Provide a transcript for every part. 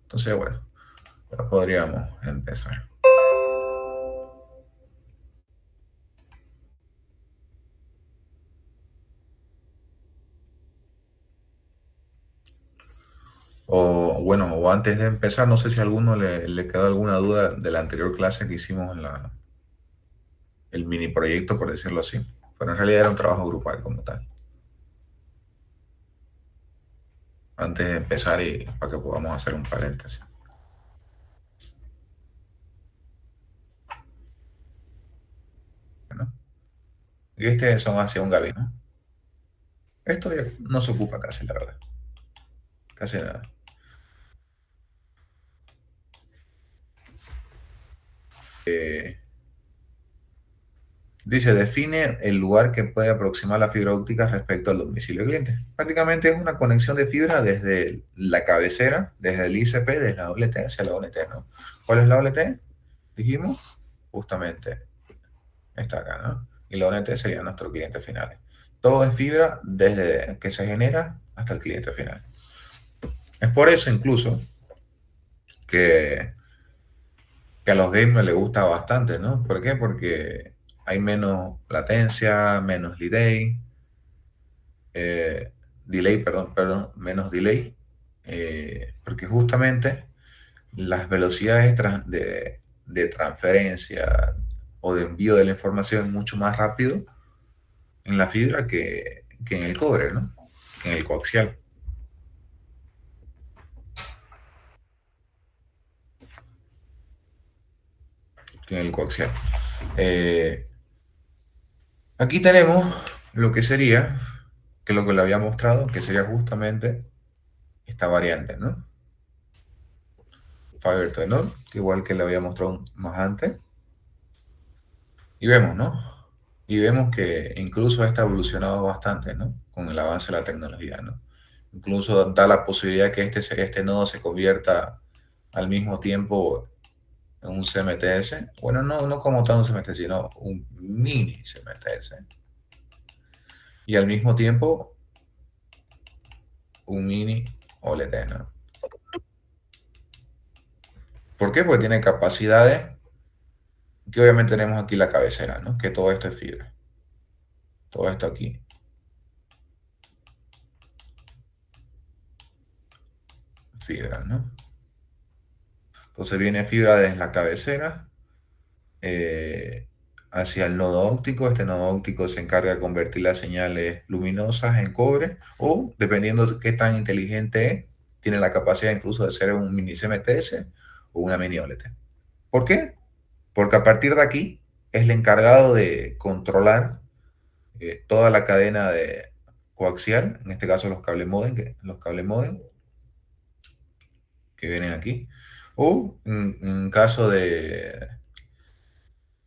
Entonces, bueno, ya podríamos empezar. O bueno, o antes de empezar, no sé si a alguno le quedó alguna duda de la anterior clase que hicimos en el mini proyecto, por decirlo así. Pero en realidad era un trabajo grupal como tal. Antes de empezar y para que podamos hacer un paréntesis. ¿No? Y este son hacia un Gaby, ¿no? Esto ya no se ocupa casi, la verdad. Casi nada. Eh, Dice, define el lugar que puede aproximar la fibra óptica respecto al domicilio del cliente. Prácticamente es una conexión de fibra desde la cabecera, desde el ICP, desde la doble T hacia la doble T, ¿no? ¿Cuál es la doble T? Dijimos, justamente está acá, ¿no? Y la doble T sería nuestro cliente final. Todo es fibra desde que se genera hasta el cliente final. Es por eso incluso que, que a los gamers les gusta bastante, ¿no? ¿Por qué? Porque hay menos latencia, menos delay, eh, perdón, menos delay, porque justamente las velocidades de transferencia o de envío de la información es mucho más rápido en la fibra que en el cobre, ¿no? Que en el coaxial, que en el coaxial. Eh, Aquí tenemos lo que sería, que es lo que le había mostrado, que sería justamente esta variante, ¿no? Fiber to Node, igual que le había mostrado más antes. Y vemos, ¿no? Y vemos que incluso está evolucionado bastante, ¿no? Con el avance de la tecnología, ¿no? Incluso da la posibilidad que este nodo se convierta al mismo tiempo en un CMTS. Bueno, no como tal un CMTS, sino un mini CMTS. Y al mismo tiempo un mini OLED, ¿no? ¿Por qué? Porque tiene capacidades que obviamente tenemos aquí la cabecera, ¿no? Que todo esto es fibra. Todo esto aquí, fibra, ¿no? Entonces viene fibra desde la cabecera eh, hacia el nodo óptico. Este nodo óptico se encarga de convertir las señales luminosas en cobre o, dependiendo de qué tan inteligente es, tiene la capacidad incluso de ser un mini CMTS o una mini OLED. ¿Por qué? Porque a partir de aquí es el encargado de controlar toda la cadena de coaxial, en este caso los cables modem que vienen aquí, o en caso de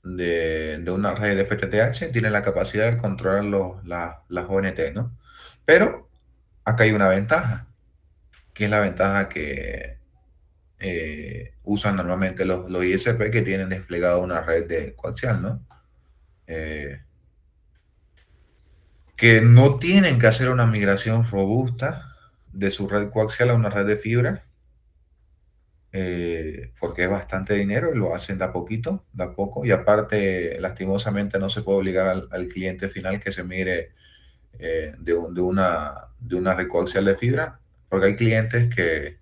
una red de FTTH, tiene la capacidad de controlar las ONT, ¿no? Pero acá hay una ventaja, que es la ventaja que usan normalmente los ISP que tienen desplegado una red de coaxial, ¿no? Eh, que no tienen que hacer una migración robusta de su red coaxial a una red de fibra, porque es bastante dinero y lo hacen de a poquito, de a poco, y aparte, lastimosamente, no se puede obligar al cliente final que se migre de una red coaxial de fibra, porque hay clientes que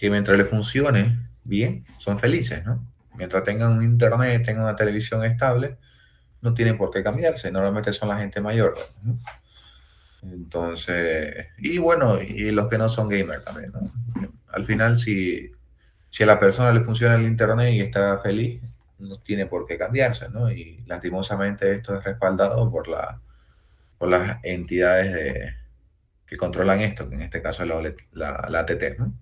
mientras le funcione bien, son felices, ¿no? Mientras tengan un internet, tengan una televisión estable, no tienen por qué cambiarse, normalmente son la gente mayor, ¿no? Entonces, y bueno, y los que no son gamers también, ¿no? Al final, si a la persona le funciona el internet y está feliz, no tiene por qué cambiarse, ¿no? Y lastimosamente esto es respaldado por las entidades que controlan esto, que en este caso es la ATT, ¿no?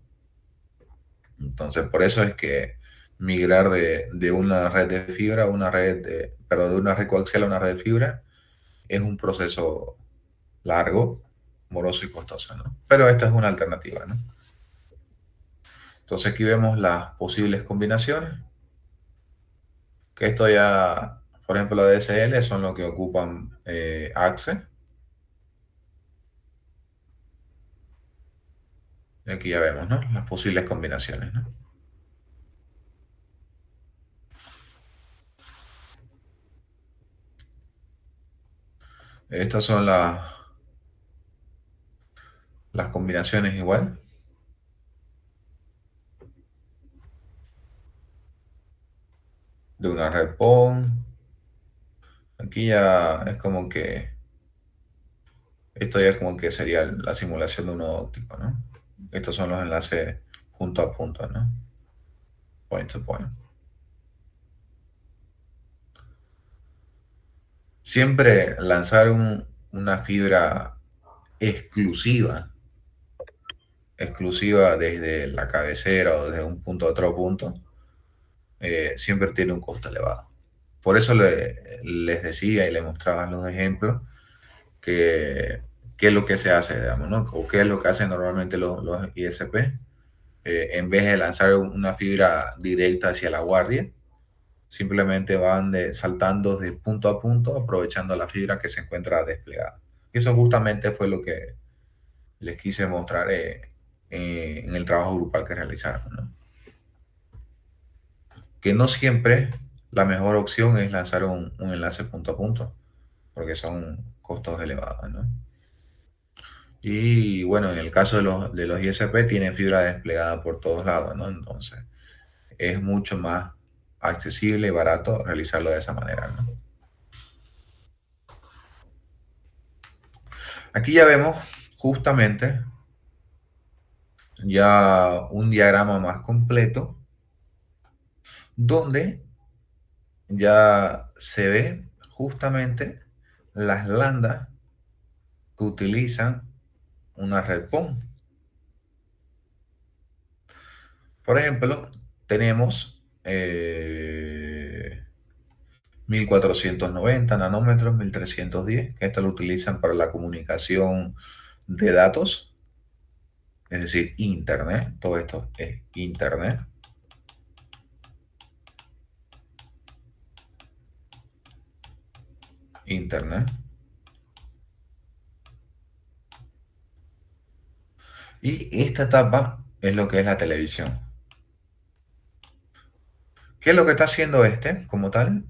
Entonces, por eso es que migrar de una red de fibra a una perdón, de una red coaxial a una red de fibra es un proceso largo, moroso y costoso, ¿no? Pero esta es una alternativa, ¿no? Entonces aquí vemos las posibles combinaciones, que esto ya, por ejemplo, la DSL son lo que ocupan AXE, Y aquí ya vemos, ¿no? Las posibles combinaciones, ¿no? Estas son las combinaciones igual de una red PON. Aquí ya es como que, esto ya como que sería la simulación de un nodo óptico, ¿no? Estos son los enlaces punto a punto, ¿no? Point to point. Siempre lanzar una fibra exclusiva, exclusiva desde la cabecera o desde un punto a otro punto, siempre tiene un costo elevado. Por eso les decía y les mostraba los ejemplos que qué es lo que se hace, digamos, ¿no? O qué es lo que hacen normalmente los ISP. En vez de lanzar una fibra directa hacia la guardia, simplemente van saltando de punto a punto, aprovechando la fibra que se encuentra desplegada. Y eso justamente fue lo que les quise mostrar en el trabajo grupal que realizaron, ¿no? Que no siempre la mejor opción es lanzar un enlace punto a punto, porque son costos elevados, ¿no? Y bueno, en el caso de los ISP tienen fibra desplegada por todos lados, ¿no? Entonces es mucho más accesible y barato realizarlo de esa manera, ¿no? Aquí ya vemos justamente ya un diagrama más completo donde ya se ve justamente las landas que utilizan una red PON. Por ejemplo, tenemos 1490 nanómetros, 1310, que esto lo utilizan para la comunicación de datos, es decir, Internet. Todo esto es Internet. Internet. Y esta etapa es lo que es la televisión. ¿Qué es lo que está haciendo este como tal?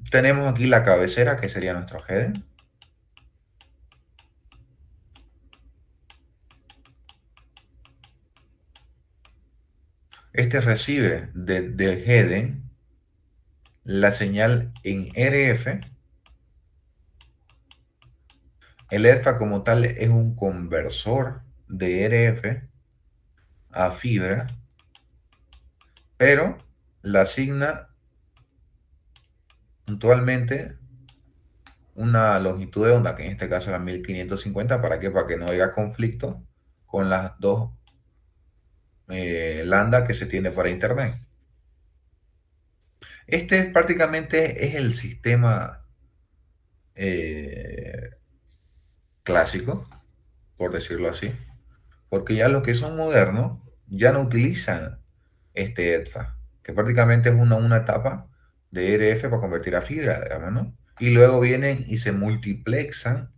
Tenemos aquí la cabecera, que sería nuestro header. Este recibe del header la señal en RF. El EDFA como tal es un conversor de RF a fibra, pero la asigna puntualmente una longitud de onda, que en este caso era 1550. ¿Para qué? Para que no haya conflicto con las dos lambda que se tiene para Internet. Este prácticamente es el sistema eh, clásico, por decirlo así, porque ya los que son modernos ya no utilizan este EDFA, que prácticamente es una etapa de RF para convertir a fibra, digamos, ¿no? Y luego vienen y se multiplexan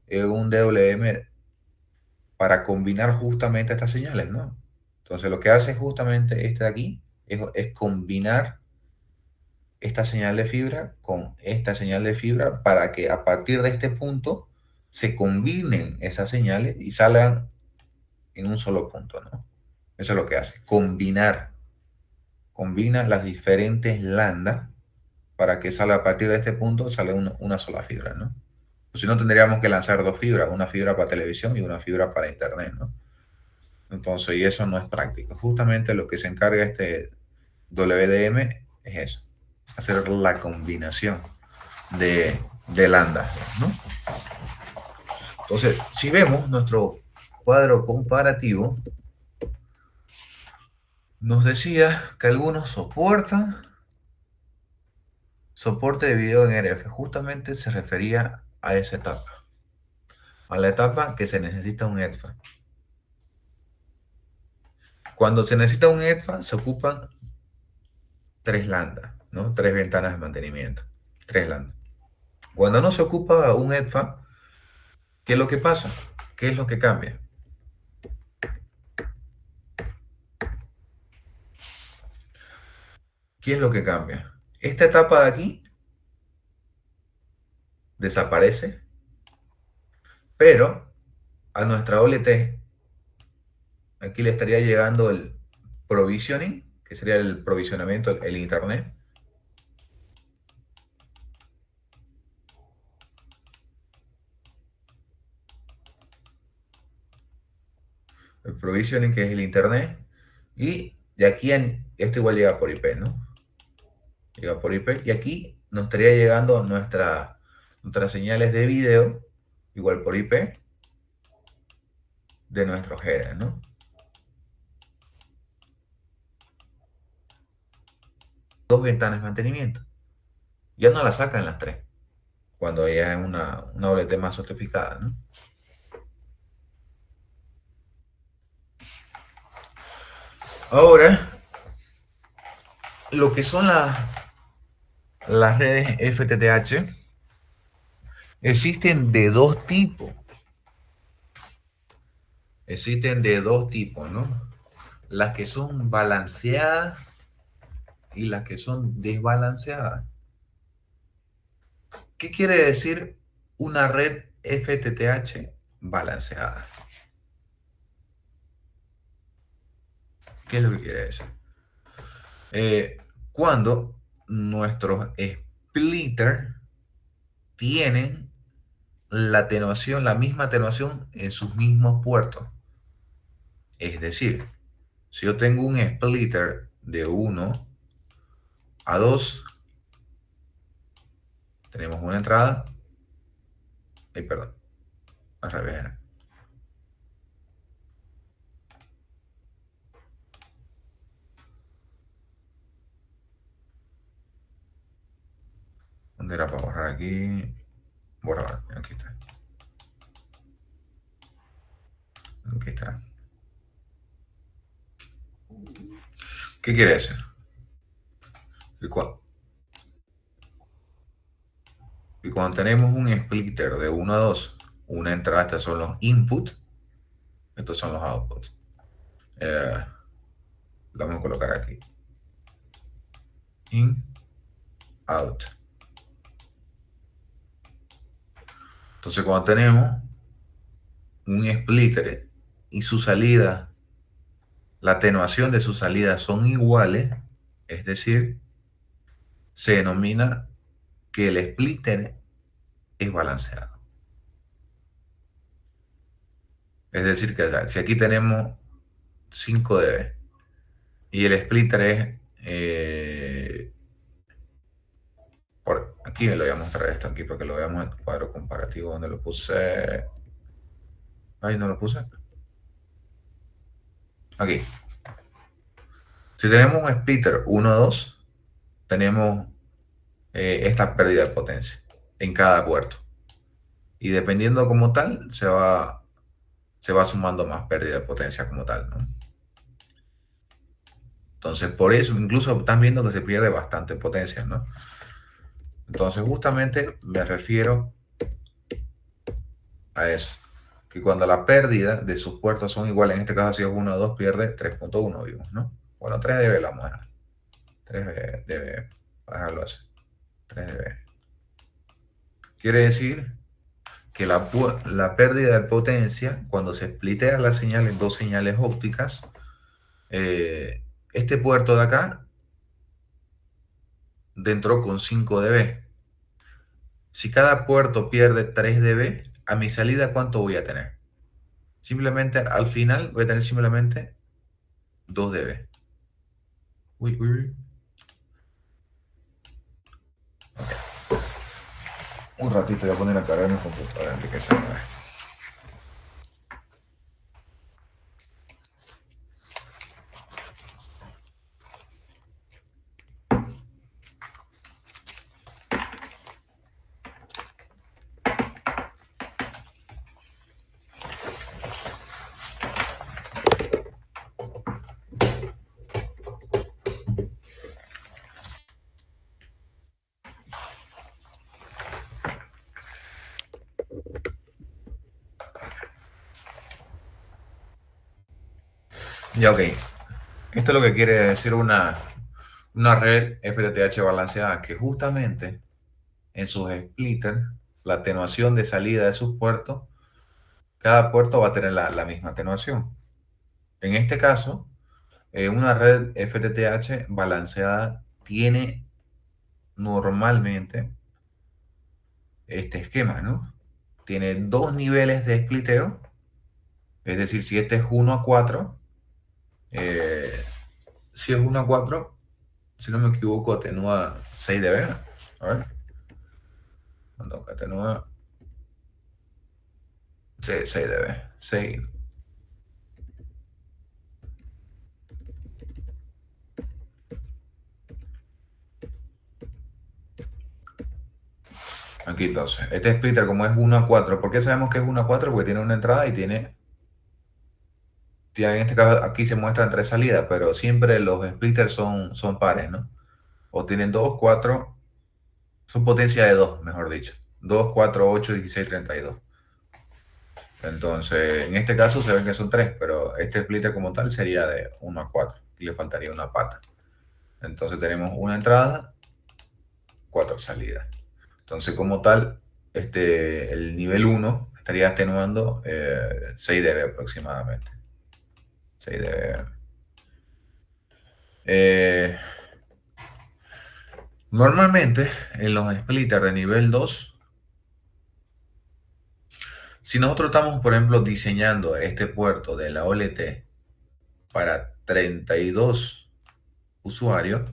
en un DWM para combinar justamente estas señales, ¿no? Entonces lo que hace justamente este de aquí es combinar esta señal de fibra con esta señal de fibra para que a partir de este punto se combinen esas señales y salgan en un solo punto, ¿no? Eso es lo que hace, combina las diferentes landas para que salga a partir de este punto, salga una sola fibra, ¿no? Pues si no, tendríamos que lanzar dos fibras, una fibra para televisión y una fibra para internet, ¿no? Entonces, y eso no es práctico. Justamente lo que se encarga este WDM es eso, hacer la combinación de landas, ¿no? Entonces, si vemos nuestro cuadro comparativo, nos decía que algunos soportan soporte de video en RF. Justamente se refería a esa etapa, a la etapa que se necesita un EDFA. Cuando se necesita un EDFA, se ocupan tres landas, ¿no? Tres ventanas de mantenimiento, tres landas. Cuando no se ocupa un EDFA, ¿qué es lo que pasa? ¿Qué es lo que cambia? ¿Qué es lo que cambia? Esta etapa de aquí desaparece, pero a nuestra OLT aquí le estaría llegando el provisioning, que sería el provisionamiento, el internet. El provisioning, que es el internet. Y de aquí esto igual llega por IP, ¿no? Llega por IP. Y aquí nos estaría llegando nuestras señales de video, igual por IP, de nuestros headers, ¿no? Dos ventanas de mantenimiento. Ya no la sacan las tres, cuando ya es una OLT más sofisticada, ¿no? Ahora, lo que son las redes FTTH existen de dos tipos. Existen de dos tipos, ¿no? Las que son balanceadas y las que son desbalanceadas. ¿Qué quiere decir una red FTTH balanceada? ¿Qué es lo que quiere decir? Cuando nuestros splitters tienen la misma atenuación en sus mismos puertos. Es decir, si yo tengo un splitter de 1 a 2, tenemos una entrada, perdón, al revés. ¿Dónde era para borrar aquí? Borrar, aquí está. Aquí está. ¿Qué quiere decir? Que cuando tenemos un splitter de 1 a 2, una entrada, estos son los inputs, estos son los outputs. Lo vamos a colocar aquí. In, out. Entonces, cuando tenemos un splitter y su salida, la atenuación de sus salidas son iguales, es decir, se denomina que el splitter es balanceado. Es decir, que si aquí tenemos 5 dB y el splitter es por aquí, me lo voy a mostrar esto aquí para que lo veamos en el cuadro comparativo donde lo puse. Ahí no lo puse. Aquí. Si tenemos un splitter 1 a 2, tenemos esta pérdida de potencia en cada puerto. Y dependiendo como tal, se va sumando más pérdida de potencia como tal, ¿no? Entonces, por eso, incluso están viendo que se pierde bastante potencia, ¿no? Entonces, justamente me refiero a eso. Que cuando la pérdida de sus puertos son iguales, en este caso si es 1 o 2, pierde 3.1, vimos, ¿no? Bueno, 3 dB la vamos a dejar. 3 dB, a dejarlo así. 3 dB. Quiere decir que la pérdida de potencia, cuando se splitea la señal en dos señales ópticas, este puerto de acá entró con 5 dB. Si cada puerto pierde 3 dB, a mi salida, ¿cuánto voy a tener? Simplemente al final voy a tener simplemente 2 dB. Uy, uy, uy. Okay. Un ratito voy a poner a cargar mi computadora antes que se mueva. Ya, ok. Esto es lo que quiere decir una Una red FTTH balanceada que justamente en sus splitters, la atenuación de salida de sus puertos, cada puerto va a tener la misma atenuación. En este caso, una red FTTH balanceada tiene normalmente este esquema, ¿no? Tiene dos niveles de spliteo, es decir, si este es 1 a 4, eh, si es 1 a 4, si no me equivoco, atenúa 6 dB. A ver, cuando atenúa 6 dB, 6. Aquí entonces, este splitter como es 1 a 4, ¿por qué sabemos que es 1 a 4? Porque tiene una entrada y en este caso aquí se muestran tres salidas, pero siempre los splitters son pares, ¿no? O tienen 2 4, son potencia de 2, mejor dicho. 2 4 8 16 32. Entonces, en este caso se ven que son 3, pero este splitter como tal sería de 1 a 4 y le faltaría una pata. Entonces tenemos una entrada, 4 salidas. Entonces, como tal, el nivel 1 estaría atenuando 6 dB aproximadamente. 6 dB. Eh, Normalmente, en los splitters de nivel 2, si nosotros estamos, por ejemplo, diseñando este puerto de la OLT para 32 usuarios,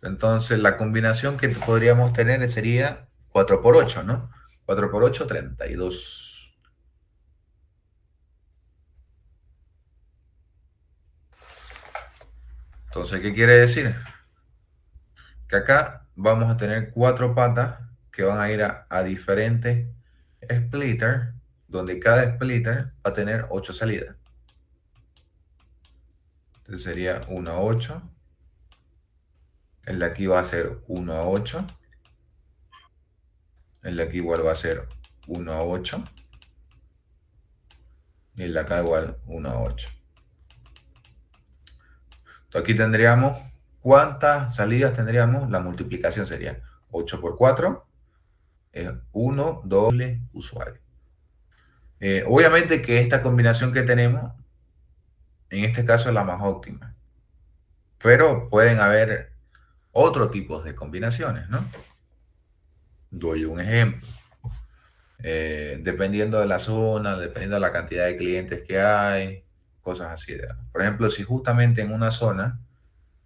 entonces la combinación que podríamos tener sería 4 por 8, ¿no? 4 por 8, 32. Entonces, ¿qué quiere decir? Que acá vamos a tener 4 patas que van a ir a diferentes splitters, donde cada splitter va a tener 8 salidas. Entonces sería 1 a 8. El de aquí va a ser 1 a 8. El de aquí igual va a ser 1 a 8. Y el de acá igual 1 a 8. Entonces aquí tendríamos, ¿cuántas salidas tendríamos? La multiplicación sería 8 por 4, es 1 doble usuario. Obviamente que esta combinación que tenemos, en este caso es la más óptima, pero pueden haber otros tipos de combinaciones, ¿no? Doy un ejemplo. Dependiendo de la zona, dependiendo de la cantidad de clientes que hay, cosas así. Por ejemplo, si justamente en una zona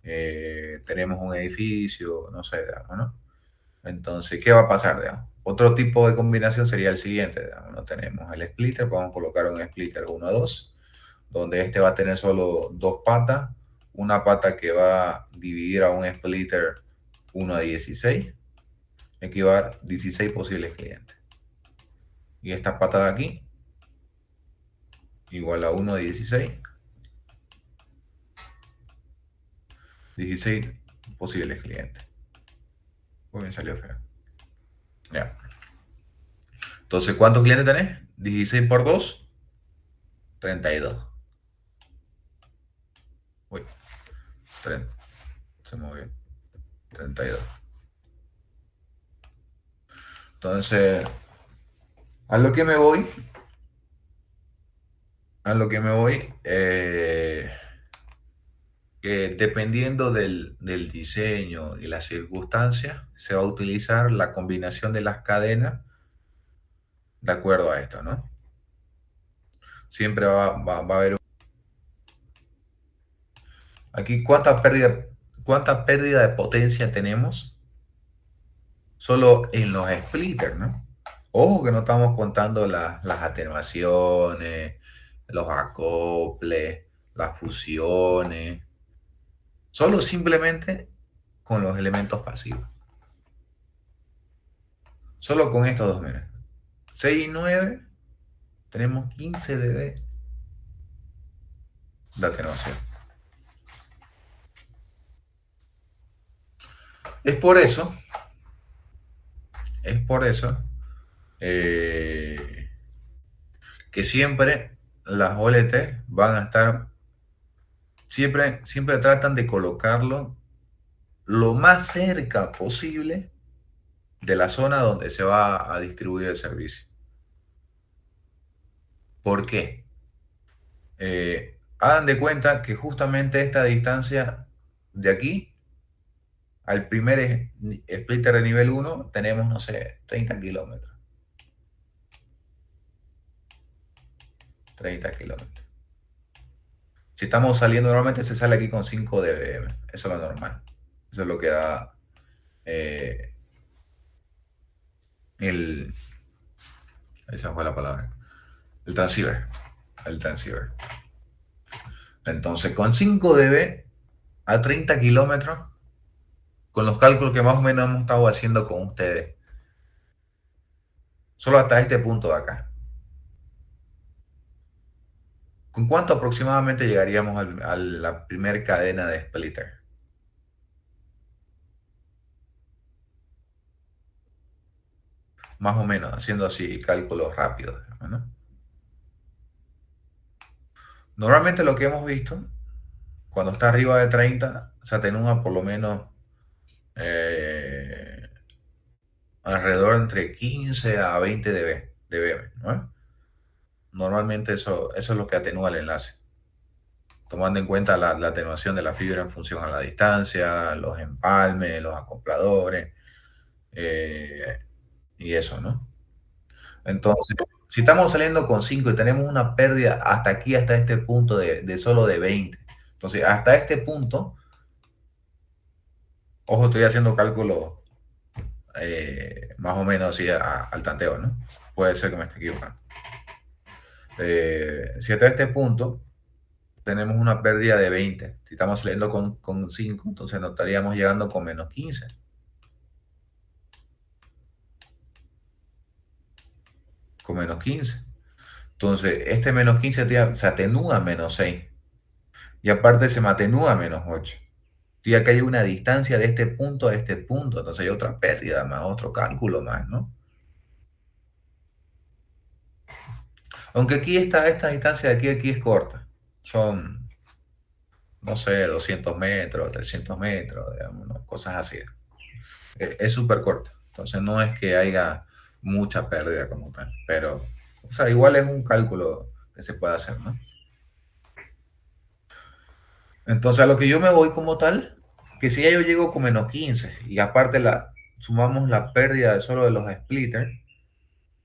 tenemos un edificio, no sé, digamos, ¿no? Entonces, ¿qué va a pasar, digamos? Otro tipo de combinación sería el siguiente, digamos, ¿no? Tenemos el splitter, podemos colocar un splitter 1 a 2, donde este va a tener solo dos patas, una pata que va a dividir a un splitter 1 a 16, equivale a 16 posibles clientes. Y esta pata de aquí, igual a 1 a 16, 16 posibles clientes. Muy bien, salió feo. Ya. Entonces, ¿cuántos clientes tenés? 16 por 2, 32. Uy, 30, se movió. 32. Entonces, a lo que me voy, que dependiendo del diseño y las circunstancias, se va a utilizar la combinación de las cadenas de acuerdo a esto, ¿no? Siempre va a haber. Aquí, ¿cuánta pérdida de potencia tenemos? Solo en los splitters, ¿no? Ojo que no estamos contando las atenuaciones, los acoples, las fusiones. Solo simplemente con los elementos pasivos. Solo con estos dos, miren. 6 y 9 tenemos 15 dB de atenuación. Es por eso, es por eso que siempre las OLT van a estar siempre tratan de colocarlo lo más cerca posible de la zona donde se va a distribuir el servicio. ¿Por qué? Hagan de cuenta que justamente esta distancia de aquí al primer splitter de nivel uno tenemos, no sé, 30 kilómetros. 30 kilómetros. Si estamos saliendo, normalmente se sale aquí con 5 dBm. Eso es lo normal. Eso es lo que da eh, el... Esa fue la palabra. El transceiver. El transceiver. Entonces, con 5 dB a 30 kilómetros, con los cálculos que más o menos hemos estado haciendo con ustedes, solo hasta este punto de acá. ¿Con cuánto aproximadamente llegaríamos a la primera cadena de splitter? Más o menos, haciendo así cálculos rápidos, ¿no? Normalmente lo que hemos visto, cuando está arriba de 30, se atenúa por lo menos eh, alrededor entre 15 a 20 dB, ¿no? Normalmente eso es lo que atenúa el enlace, tomando en cuenta la atenuación de la fibra en función a la distancia, los empalmes, los acopladores eh, y eso, ¿no? Entonces, si estamos saliendo con 5 y tenemos una pérdida hasta aquí, hasta este punto de solo de 20, entonces hasta este punto, ojo, estoy haciendo cálculos más o menos así al tanteo, ¿no? Puede ser que me esté equivocando. Si hasta este punto tenemos una pérdida de 20, si estamos saliendo con 5, entonces nos estaríamos llegando con menos 15. Con menos 15. Entonces, este menos 15 se atenúa a menos 6. Y aparte se me atenúa a menos 8. Y acá hay una distancia de este punto a este punto. Entonces hay otra pérdida más, otro cálculo más, ¿no? Aunque aquí esta distancia de aquí a aquí es corta. Son, no sé, 200 metros, 300 metros, digamos, ¿no? Cosas así. Es súper corta. Entonces no es que haya mucha pérdida como tal. Pero, o sea, igual es un cálculo que se puede hacer, ¿no? Entonces a lo que yo me voy como tal, que si ya yo llego con menos 15 y aparte sumamos la pérdida de solo de los splitters,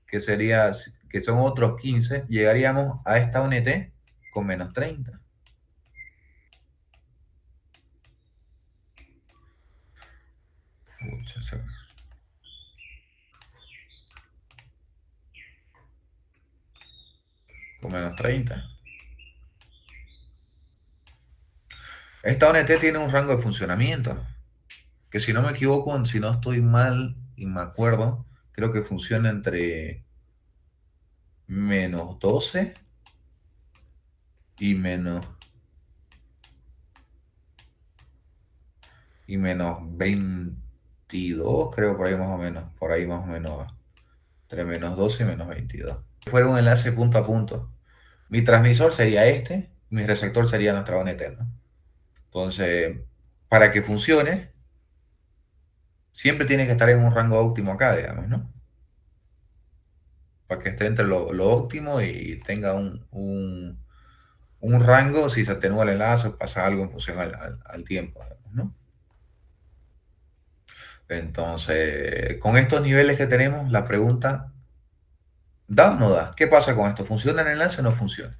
que sería, que son otros 15, llegaríamos a esta UNT con menos 30. Pucha, con menos 30. Esta UNT tiene un rango de funcionamiento, que si no me equivoco, si no estoy mal y me acuerdo, creo que funciona entre menos 12 y menos 22, creo, por ahí más o menos va. Entre menos 12 y menos 22. Si fuera un enlace punto a punto, mi transmisor sería este, mi receptor sería nuestra ONT, ¿no? Entonces, para que funcione, siempre tiene que estar en un rango óptimo acá, digamos, ¿no? Para que esté entre lo óptimo y tenga un rango si se atenúa el enlace o pasa algo en función al tiempo, digamos, ¿no? Entonces, con estos niveles que tenemos, la pregunta, ¿da o no da? ¿Qué pasa con esto? ¿Funciona el enlace o no funciona?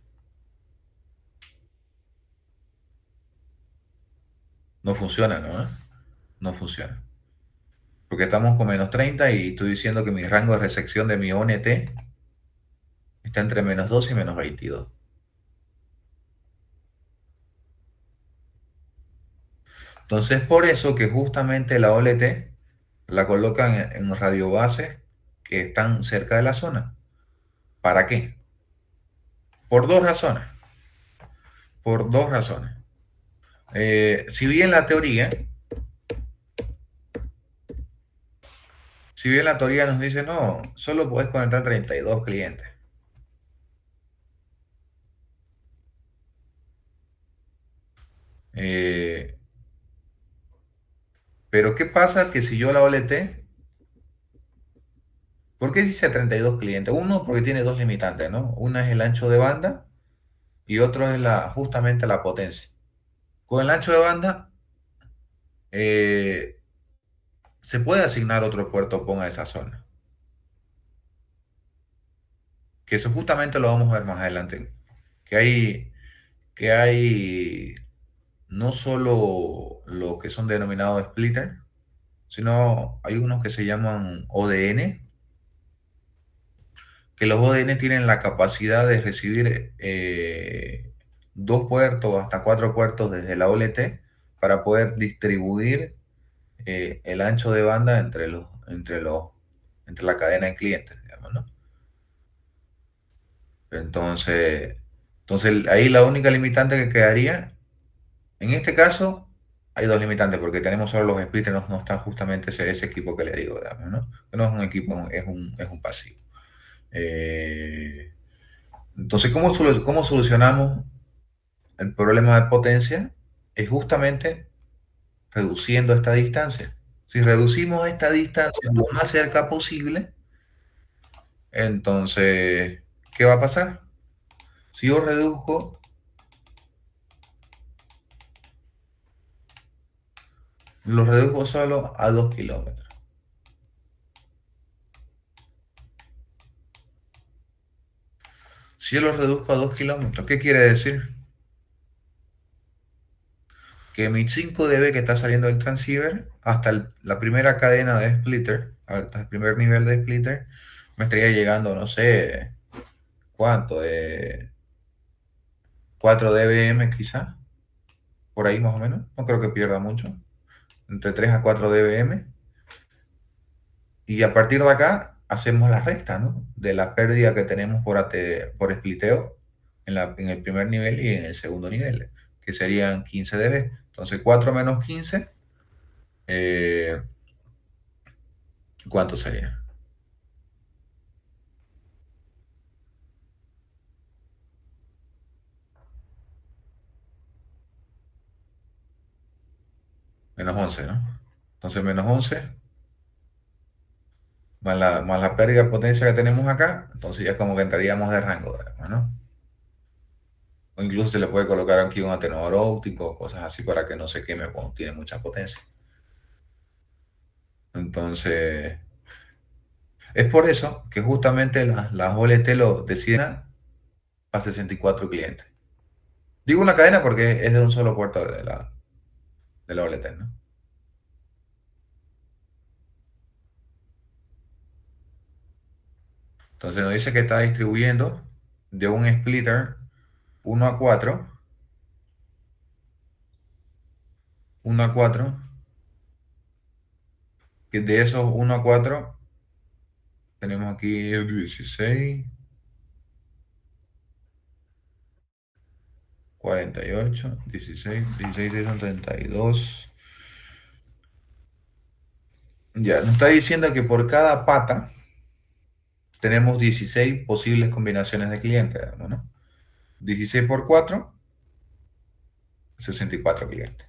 No funciona, ¿no? No funciona. Porque estamos con menos 30 y estoy diciendo que mi rango de recepción de mi ONT está entre menos 2 y menos 22. Entonces, por eso que justamente la OLT la colocan en radiobases que están cerca de la zona. ¿Para qué? Por dos razones. Por dos razones. Si bien la teoría, si bien la teoría nos dice, no, solo puedes conectar 32 clientes. Eh, pero ¿qué pasa que si yo la OLT, ¿por qué dice 32 clientes? Uno, porque tiene dos limitantes, ¿no? Una es el ancho de banda y otro es justamente la potencia. Con el ancho de banda eh, se puede asignar otro puerto PON a esa zona, que eso justamente lo vamos a ver más adelante, que hay no solo lo que son denominados splitter, sino hay unos que se llaman ODN, que los ODN tienen la capacidad de recibir dos puertos hasta cuatro puertos desde la OLT para poder distribuir el ancho de banda entre la cadena de clientes, digamos, ¿no? Entonces, entonces ahí la única limitante que quedaría, en este caso, hay dos limitantes, porque tenemos solo los splitters, no está justamente ese equipo que le digo, digamos, ¿no? Que no es un equipo, es un pasivo. Eh, entonces, ¿cómo solucionamos el problema de potencia? Es justamente reduciendo esta distancia. Si reducimos esta distancia lo más cerca posible, entonces, ¿qué va a pasar? Si yo lo reduzco solo a 2 kilómetros. Si yo lo reduzco a 2 kilómetros, ¿qué quiere decir? Que mi 5 dB que está saliendo del transceiver hasta la primera cadena de splitter, hasta el primer nivel de splitter, me estaría llegando, no sé, ¿cuánto? De 4 dBm quizá, por ahí más o menos. No creo que pierda mucho, entre 3 a 4 dBm. Y a partir de acá hacemos la resta, ¿no? De la pérdida que tenemos por spliteo en el primer nivel y en el segundo nivel, que serían 15 dB. Entonces 4 menos 15, eh, ¿cuánto sería? Menos 11, ¿no? Entonces menos 11 más la pérdida de potencia que tenemos acá, entonces ya como que entraríamos de rango, digamos, ¿no? O incluso se le puede colocar aquí un atenuador óptico, cosas así para que no se queme cuando tiene mucha potencia. Entonces, es por eso que justamente las OLT lo deciden a 64 clientes. Digo una cadena porque es de un solo puerto de la OLT, ¿no? Entonces nos dice que está distribuyendo de un splitter 1 a 4, 1 a 4, que de esos 1 a 4 tenemos aquí 16, 48, 16, 16 son 32. Ya, nos está diciendo que por cada pata tenemos 16 posibles combinaciones de clientes, ¿no? 16 por 4, 64 clientes.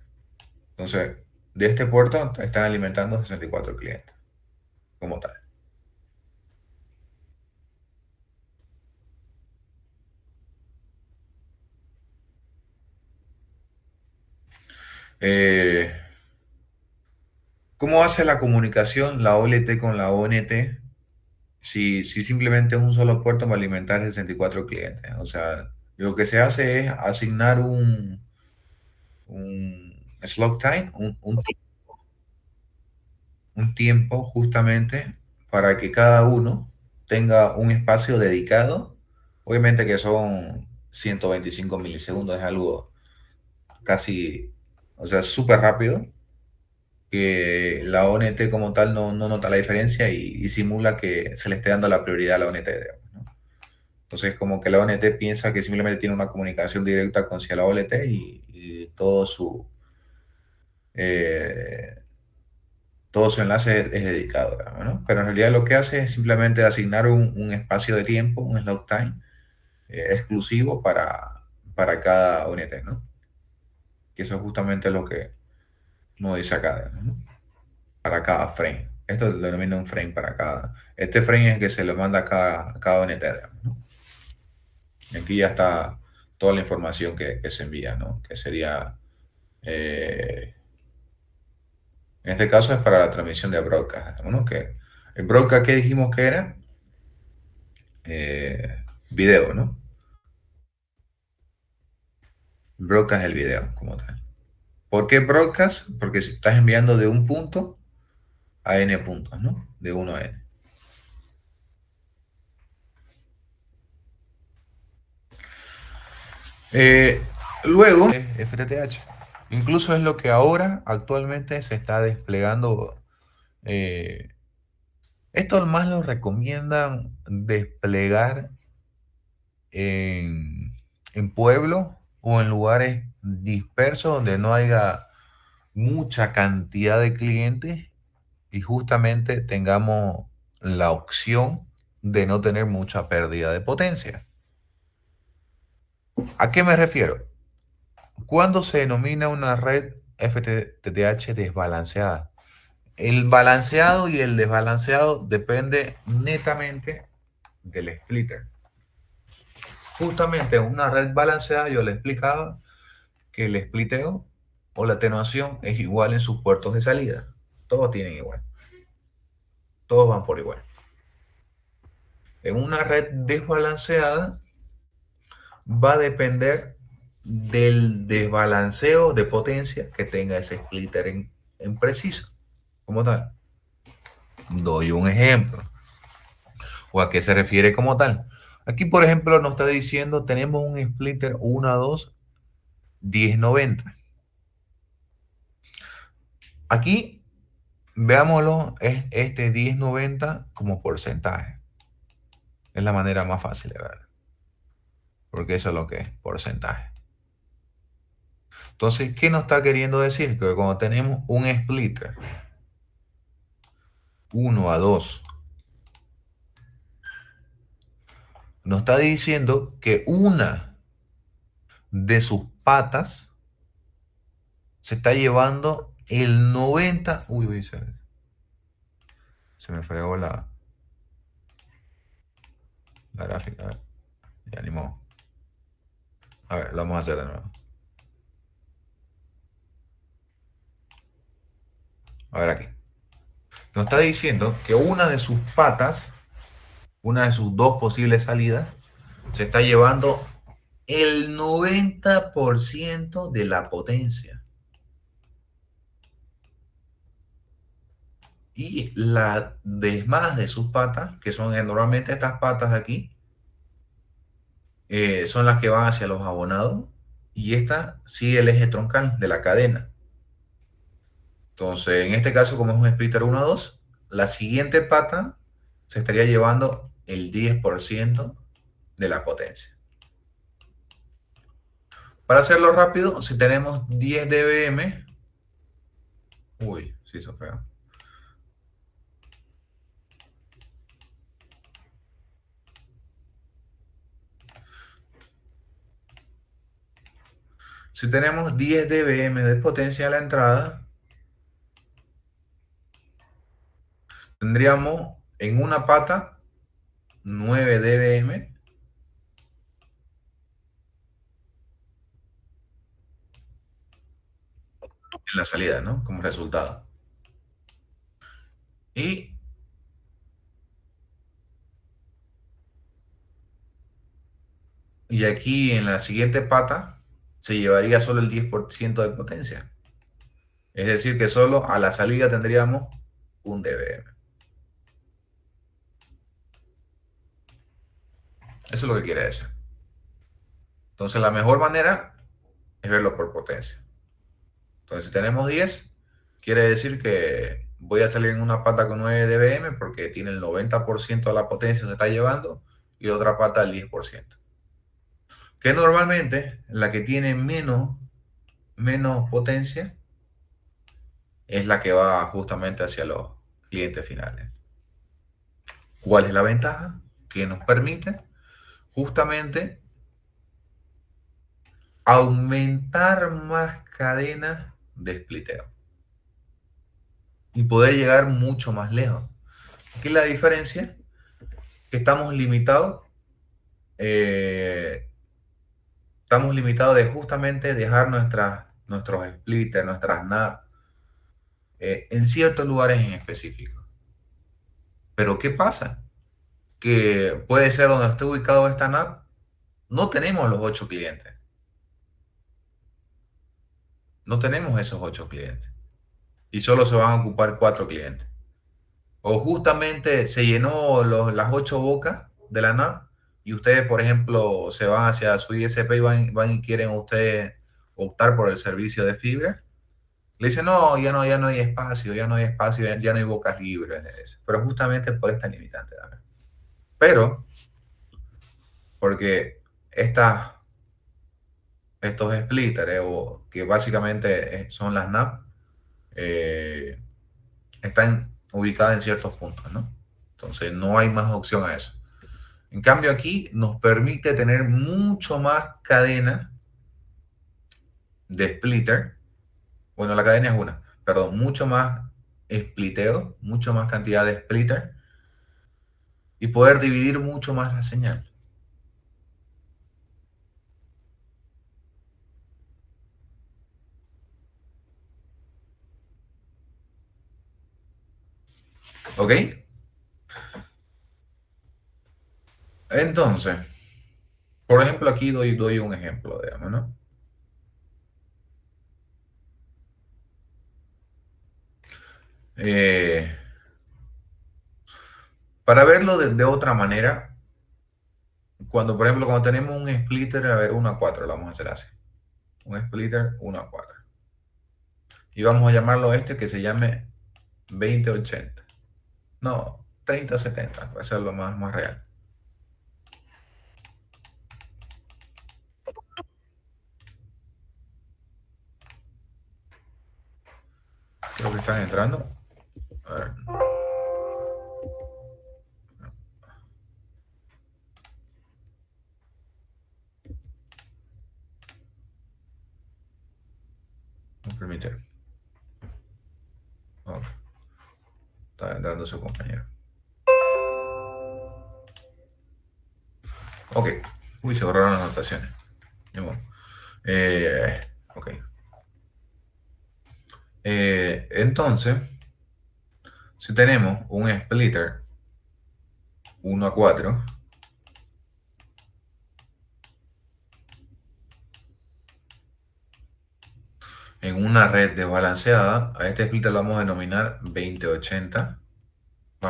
Entonces, de este puerto están alimentando 64 clientes como tal. Eh, ¿Cómo hace la comunicación la OLT con la ONT si simplemente es un solo puerto para alimentar 64 clientes? O sea, lo que se hace es asignar un slot time, un tiempo justamente para que cada uno tenga un espacio dedicado. Obviamente que son 125 milisegundos, es algo casi, o sea, súper rápido, que la ONT como tal no nota la diferencia y simula que se le esté dando la prioridad a la ONT, digamos, ¿no? Entonces, como que la ONT piensa que simplemente tiene una comunicación directa con la OLT y eh, todo su enlace es dedicado, digamos, ¿no? Pero en realidad lo que hace es simplemente asignar un espacio de tiempo, un slot time exclusivo para cada ONT, ¿no? que eso es justamente lo que nos dice acá, ¿no? Para cada frame. Esto lo denomina un frame para cada. Este frame es el que se le manda a cada ONT, digamos, ¿no? Y aquí ya está toda la información que se envía, ¿no? Que sería, en este caso es para la transmisión de broadcast, ¿no? Que el broadcast que dijimos que era video, ¿no? Broadcast es el video como tal. ¿Por qué broadcast? Porque si estás enviando de un punto a n puntos, ¿no? De 1 a n. Eh, luego, FTTH. Incluso es lo que ahora actualmente se está desplegando. Esto más lo recomiendan desplegar en, en pueblos o en lugares dispersos donde no haya mucha cantidad de clientes y justamente tengamos la opción de no tener mucha pérdida de potencia. ¿A qué me refiero? Cuando se denomina una red FTTH desbalanceada. El balanceado y el desbalanceado depende netamente del splitter. Justamente en una red balanceada yo le explicaba que el spliteo o la atenuación es igual en sus puertos de salida. Todos tienen igual. Todos van por igual. En una red desbalanceada va a depender del desbalanceo de potencia que tenga ese splitter en preciso, como tal. Doy un ejemplo. ¿O a qué se refiere como tal? Aquí, por ejemplo, nos está diciendo, tenemos un splitter 1 a 2, 1090. Aquí, veámoslo, es este 1090 como porcentaje. Es la manera más fácil de verlo, porque eso es lo que es, porcentaje. Entonces, ¿qué nos está queriendo decir? Que cuando tenemos un splitter 1 a 2, nos está diciendo que una de sus patas se está llevando el 90. Uy, se me fregó la gráfica. A ver, ya ni modo. A ver, lo vamos a hacer de nuevo. A ver aquí. Nos está diciendo que una de sus patas, una de sus dos posibles salidas, se está llevando el 90% de la potencia. Y las demás de sus patas, que son normalmente estas patas de aquí, son las que van hacia los abonados. Y esta sigue el eje troncal de la cadena. Entonces, en este caso, como es un splitter 1 a 2, la siguiente pata se estaría llevando el 10% de la potencia. Para hacerlo rápido, si tenemos 10 dBm, uy, sí, eso feo. Si tenemos 10 dBm de potencia a la entrada, tendríamos en una pata 9 dBm en la salida, ¿no? Como resultado. Y, y aquí en la siguiente pata se llevaría solo el 10% de potencia. Es decir, que solo a la salida tendríamos un dBm. Eso es lo que quiere decir. Entonces, la mejor manera es verlo por potencia. Entonces, si tenemos 10, quiere decir que voy a salir en una pata con 9 dBm porque tiene el 90% de la potencia se está llevando y la otra pata el 10%. Que normalmente la que tiene menos potencia es la que va justamente hacia los clientes finales. ¿Cuál es la ventaja? Que nos permite justamente aumentar más cadenas de spliteo y poder llegar mucho más lejos. Aquí la diferencia que eh, estamos limitados de justamente dejar nuestros splitters, nuestras NAP en ciertos lugares en específico. Pero ¿qué pasa? Que puede ser donde esté ubicado esta NAP, no tenemos los 8 clientes. No tenemos esos 8 clientes. Y solo se van a ocupar 4 clientes. O justamente se llenó las 8 bocas de la NAP y ustedes, por ejemplo, se van hacia su ISP y van y quieren ustedes optar por el servicio de fibra. Le dicen, no, ya no hay espacio, ya no hay bocas libres. Pero justamente por esta limitante. ¿Verdad? Pero, porque estos splitters, o que básicamente son las NAP, eh, están ubicadas en ciertos puntos, ¿no? Entonces no hay más opción a eso. En cambio aquí nos permite tener mucho más cadena de splitter. Bueno, la cadena es una, perdón, mucho más spliteo, mucho más cantidad de splitter y poder dividir mucho más la señal. ¿Ok? Entonces, por ejemplo, aquí doy un ejemplo, digamos, ¿no? Eh, para verlo de otra manera, por ejemplo, cuando tenemos un splitter, a ver, 1 a 4, lo vamos a hacer así. Un splitter 1 a 4. Y vamos a llamarlo que se llame 2080. No, 3070, para ser lo más real. Creo que están entrando. A ver. No permite. Ok. Está entrando su compañero. Ok. Uy, se borraron las anotaciones. Ok. Entonces, si tenemos un splitter 1 a 4, en una red desbalanceada, a este splitter lo vamos a denominar 2080.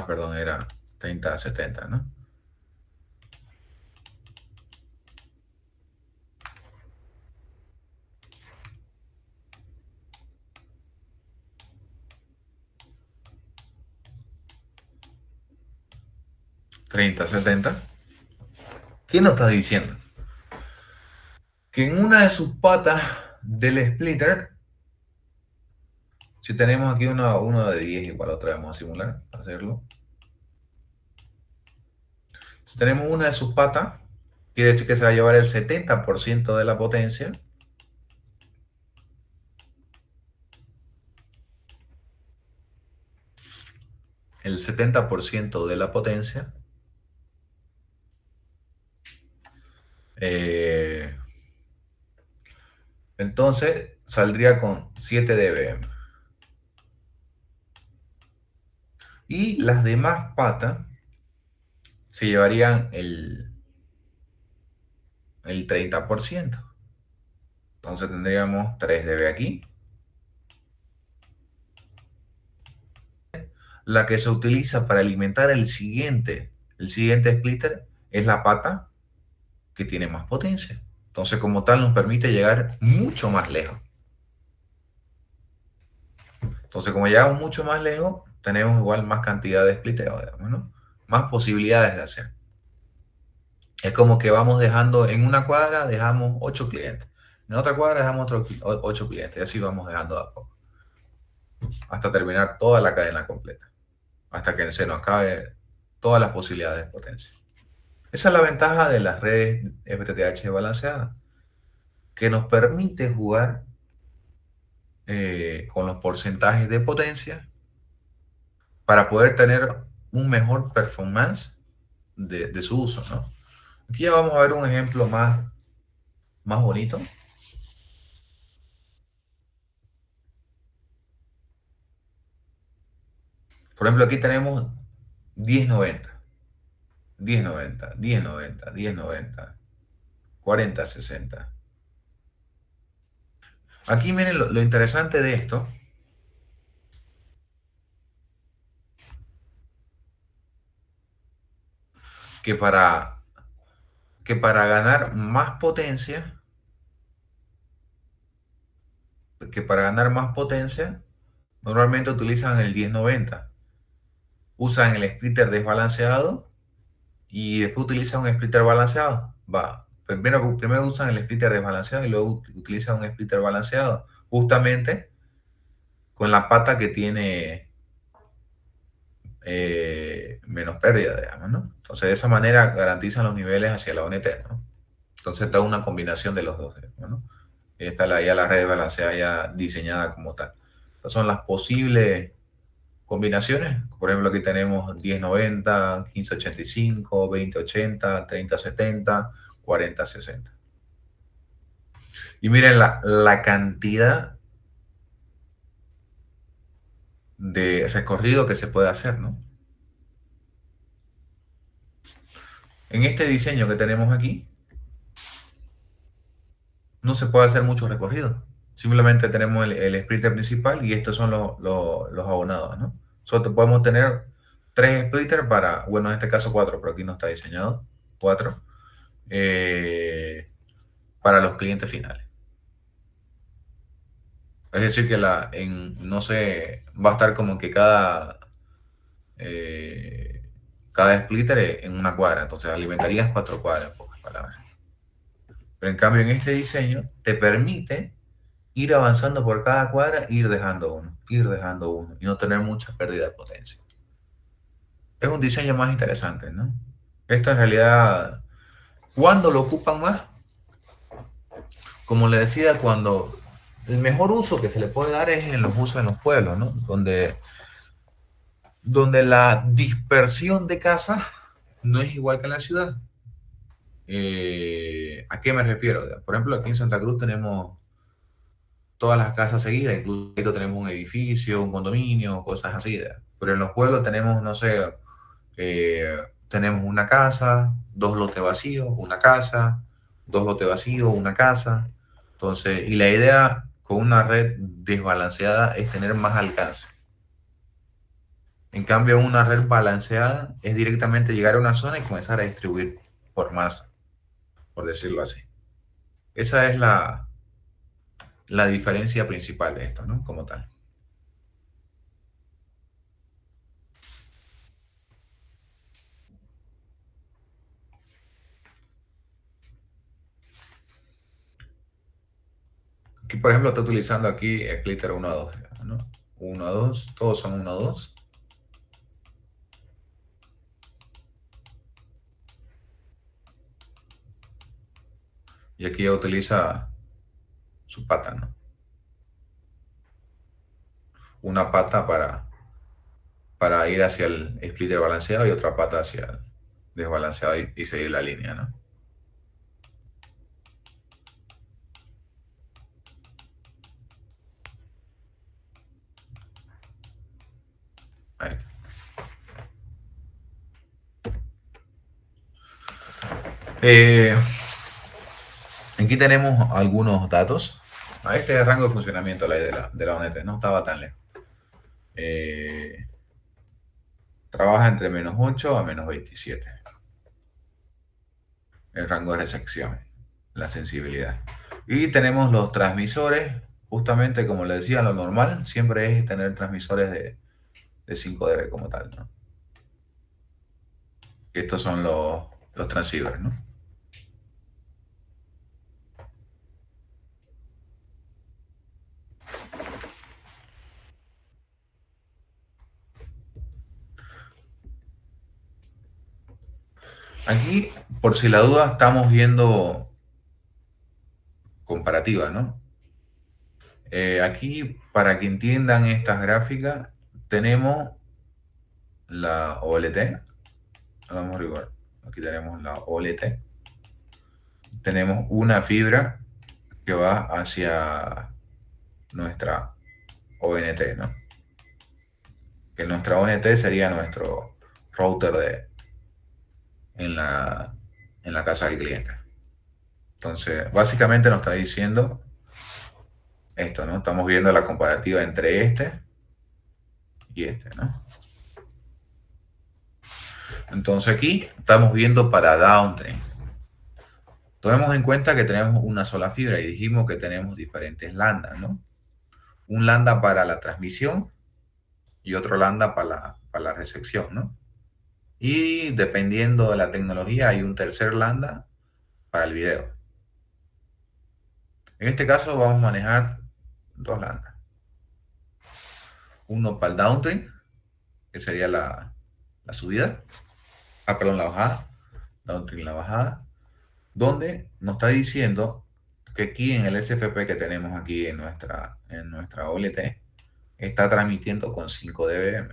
Perdón, era 3070, ¿no? 3070. ¿Qué nos está diciendo? Que en una de sus patas del splitter, si tenemos aquí uno de 10 igual, otra vamos a simular, hacerlo. Si tenemos una de sus patas, quiere decir que se va a llevar el 70% de la potencia. El 70% de la potencia. Entonces saldría con 7 dBm. Y las demás patas se llevarían el 30%. Entonces tendríamos 3 dB aquí. La que se utiliza para alimentar el siguiente splitter es la pata que tiene más potencia. Entonces, como tal, nos permite llegar mucho más lejos. Entonces, como llegamos mucho más lejos, tenemos igual más cantidad de spliteo, digamos, ¿no? Más posibilidades de hacer. Es como que vamos dejando, en una cuadra dejamos 8 clientes, en otra cuadra dejamos otros 8 clientes, y así vamos dejando a poco, hasta terminar toda la cadena completa, hasta que se nos acabe todas las posibilidades de potencia. Esa es la ventaja de las redes FTTH balanceadas, que nos permite jugar con los porcentajes de potencia para poder tener un mejor performance de su uso, ¿no? Aquí ya vamos a ver un ejemplo más bonito. Por ejemplo, aquí tenemos 1090, 1090, 1090, 1090, 4060. Aquí miren lo interesante de esto, que para, que para ganar más potencia, normalmente utilizan el 1090. Usan el splitter desbalanceado y después utilizan un splitter balanceado. Primero usan el splitter desbalanceado y luego utilizan un splitter balanceado, justamente con la pata que tiene menos pérdida, digamos, ¿no? Entonces, de esa manera garantizan los niveles hacia la ONT, ¿no? Entonces, está una combinación de los dos, digamos, ¿no? Está ya la red balanceada ya diseñada como tal. Estas son las posibles combinaciones. Por ejemplo, aquí tenemos 1090, 1585, 2080, 3070, 4060. Y miren la cantidad de recorrido que se puede hacer, ¿no? En este diseño que tenemos aquí, no se puede hacer mucho recorrido. Simplemente tenemos el splitter principal y estos son los abonados, ¿no? Solo podemos tener tres splitters para, bueno, en este caso cuatro, pero aquí no está diseñado, cuatro, para los clientes finales. Es decir, que no sé, va a estar como que eh, cada splitter en una cuadra, entonces alimentarías cuatro cuadras, en pocas palabras. Pero en cambio, en este diseño te permite ir avanzando por cada cuadra, ir dejando uno y no tener mucha pérdida de potencia. Es un diseño más interesante, ¿no? Esto en realidad, ¿cuándo lo ocupan más? Como le decía, cuando el mejor uso que se le puede dar es en los usos en los pueblos, ¿no? Donde la dispersión de casas no es igual que en la ciudad. ¿A qué me refiero? Por ejemplo, aquí en Santa Cruz tenemos todas las casas seguidas, incluso tenemos un edificio, un condominio, cosas así. Pero en los pueblos tenemos, no sé, tenemos una casa, dos lotes vacíos, una casa, dos lotes vacíos, una casa. Entonces, y la idea con una red desbalanceada es tener más alcance. En cambio, una red balanceada es directamente llegar a una zona y comenzar a distribuir por masa, por decirlo así. Esa es la diferencia principal de esto, ¿no? Como tal. Aquí, por ejemplo, estoy utilizando aquí splitter 1 a 2, ¿no? 1 a 2, todos son 1 a 2. Y aquí ya utiliza su pata, ¿no? Una pata para ir hacia el splitter balanceado y otra pata hacia el desbalanceado y seguir la línea, ¿no? Ahí está. Eh, Aquí tenemos algunos datos. Este es el rango de funcionamiento de la ONT, no estaba tan lejos. Eh, Trabaja entre -8 a -27. El rango de recepción, la sensibilidad. Y tenemos los transmisores, justamente como le decía, lo normal siempre es tener transmisores de 5 dB como tal, ¿no? Estos son los transceivers, ¿no? Aquí, por si la duda, estamos viendo comparativa, ¿no? Aquí, para que entiendan estas gráficas, tenemos la OLT. Vamos a ver. Aquí tenemos la OLT. Tenemos una fibra que va hacia nuestra ONT, ¿no? Que nuestra ONT sería nuestro router en la casa del cliente. Entonces, básicamente nos está diciendo esto, ¿no? Estamos viendo la comparativa entre este y este, ¿no? Entonces aquí estamos viendo para downstream. Tomemos en cuenta que tenemos una sola fibra y dijimos que tenemos diferentes lambdas, ¿no? Un lambda para la transmisión y otro lambda para la recepción, ¿no? Y dependiendo de la tecnología hay un tercer lambda para el video. En este caso vamos a manejar dos lambdas. Uno para el downstream, que sería la subida. Perdón, la bajada. Downstream, la bajada. Donde nos está diciendo que aquí en el SFP que tenemos aquí en nuestra OLT está transmitiendo con 5 dBm.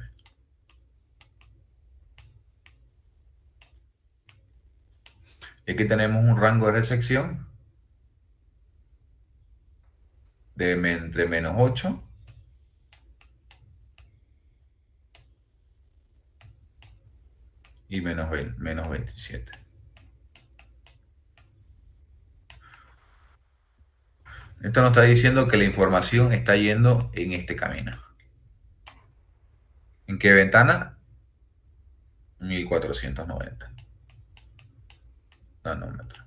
Y aquí tenemos un rango de recepción de entre menos 8 y menos 27. Esto nos está diciendo que la información está yendo en este camino. ¿En qué ventana? 1490 nanómetros.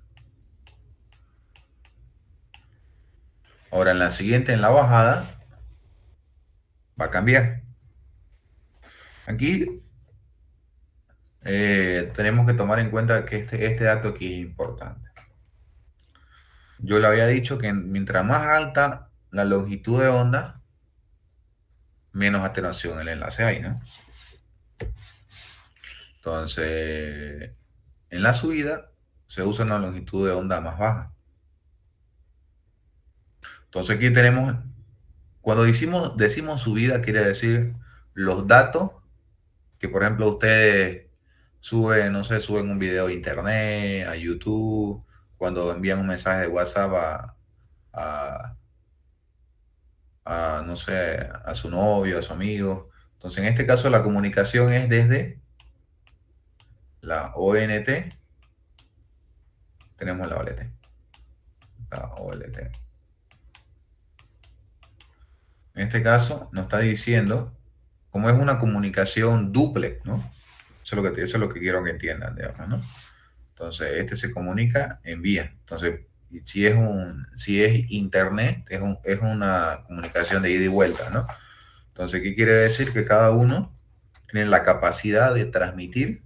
Ahora en la siguiente, en la bajada, va a cambiar. Aquí tenemos que tomar en cuenta que este dato aquí es importante. Yo le había dicho que mientras más alta la longitud de onda, menos atenuación en el enlace hay, ¿no? Entonces, en la subida se usa una longitud de onda más baja. Entonces aquí tenemos, cuando decimos subida, quiere decir los datos que, por ejemplo, ustedes suben, no sé, suben un video a internet, a YouTube, cuando envían un mensaje de WhatsApp a, no sé, a su novio, a su amigo. Entonces, en este caso, la comunicación es desde la ONT, tenemos la OLT. La OLT. En este caso, nos está diciendo, como es una comunicación duplex, ¿no? Eso es lo que quiero que entiendan, digamos, ¿no? Entonces, este se comunica en vía. Entonces, si es internet, es una comunicación de ida y vuelta, ¿no? Entonces, ¿qué quiere decir? Que cada uno tiene la capacidad de transmitir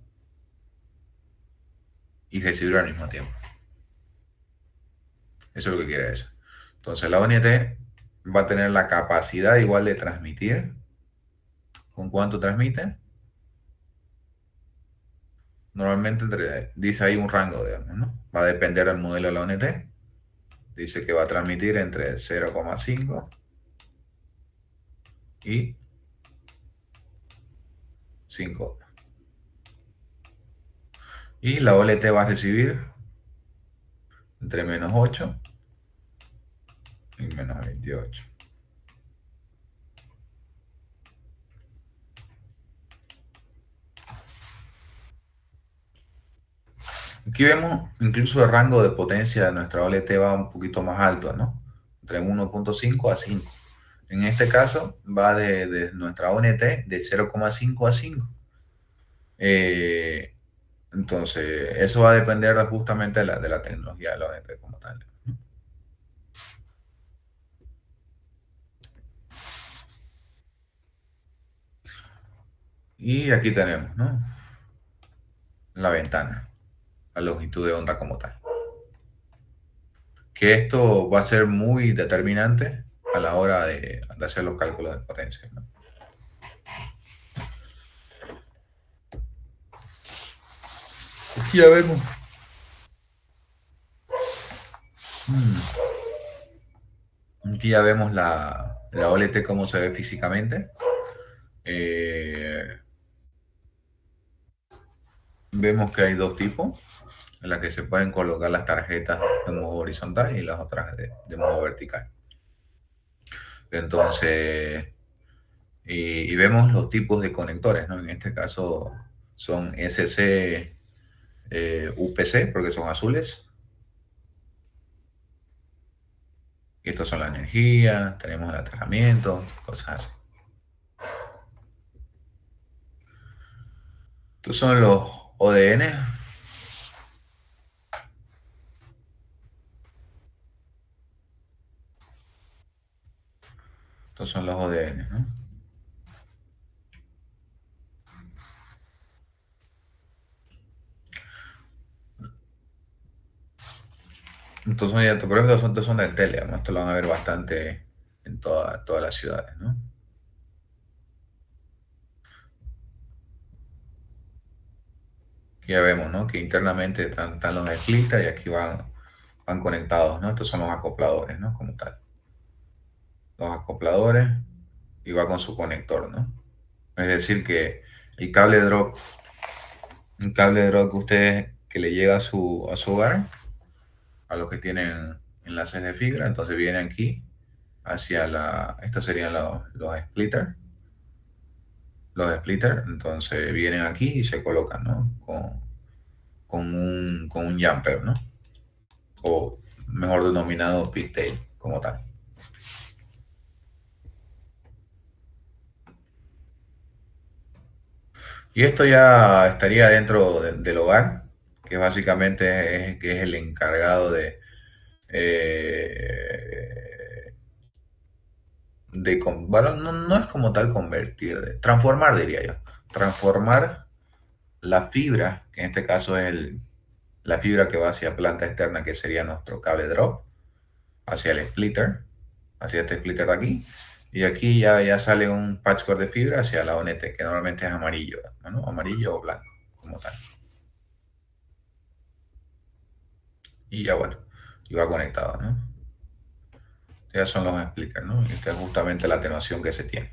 y recibir al mismo tiempo. Eso es lo que quiere decir. Entonces, la ONT va a tener la capacidad igual de transmitir. ¿Con cuánto transmite? Normalmente dice ahí un rango, digamos, ¿no? Va a depender del modelo de la ONT. Dice que va a transmitir entre 0,5 y 5. Y la OLT va a recibir entre menos 8 y menos 28. Aquí vemos incluso el rango de potencia de nuestra OLT va un poquito más alto, ¿no? Entre 1.5 a 5. En este caso va de nuestra ONT de 0,5 a 5. Entonces, eso va a depender justamente de la tecnología de la ONT como tal. Y aquí tenemos, ¿no? La ventana, la longitud de onda como tal. Que esto va a ser muy determinante a la hora de hacer los cálculos de potencia, ¿no? Aquí ya vemos. Aquí ya vemos la OLT cómo se ve físicamente. Eh, Vemos que hay dos tipos, en las que se pueden colocar las tarjetas de modo horizontal y las otras de modo vertical. Entonces, y vemos los tipos de conectores, ¿no? En este caso son SC, UPC, porque son azules. Y estos son la energía, tenemos el aterramiento, cosas así. Estos son los ODN. Estos son los ODN, ¿no? Entonces, ya, por ejemplo, estos son de tele, ¿no? Esto lo van a ver bastante en todas las ciudades, ¿no? Aquí ya vemos, ¿no? Que internamente están los splitters y aquí van conectados, ¿no? Estos son los acopladores, ¿no? Como tal. Los acopladores y va con su conector, ¿no? Es decir, que el cable drop, un cable drop que ustedes que le llega a su hogar, a los que tienen enlaces de fibra, entonces viene aquí hacia estos serían los splitters, entonces vienen aquí y se colocan, ¿no? Con un jumper, ¿no? O mejor denominado pigtail, como tal. Y esto ya estaría dentro del hogar, que básicamente que es el encargado eh, bueno, no es como tal convertir, transformar, diría yo. Transformar la fibra, que en este caso es la fibra que va hacia planta externa, que sería nuestro cable drop, hacia el splitter, hacia este splitter de aquí. Y aquí ya sale un patchwork de fibra hacia la ONT, que normalmente es amarillo, ¿no? Amarillo o blanco, como tal. Y ya bueno, y va conectado, ¿no? Ya son los splitters, ¿no? Y esta es justamente la atenuación que se tiene.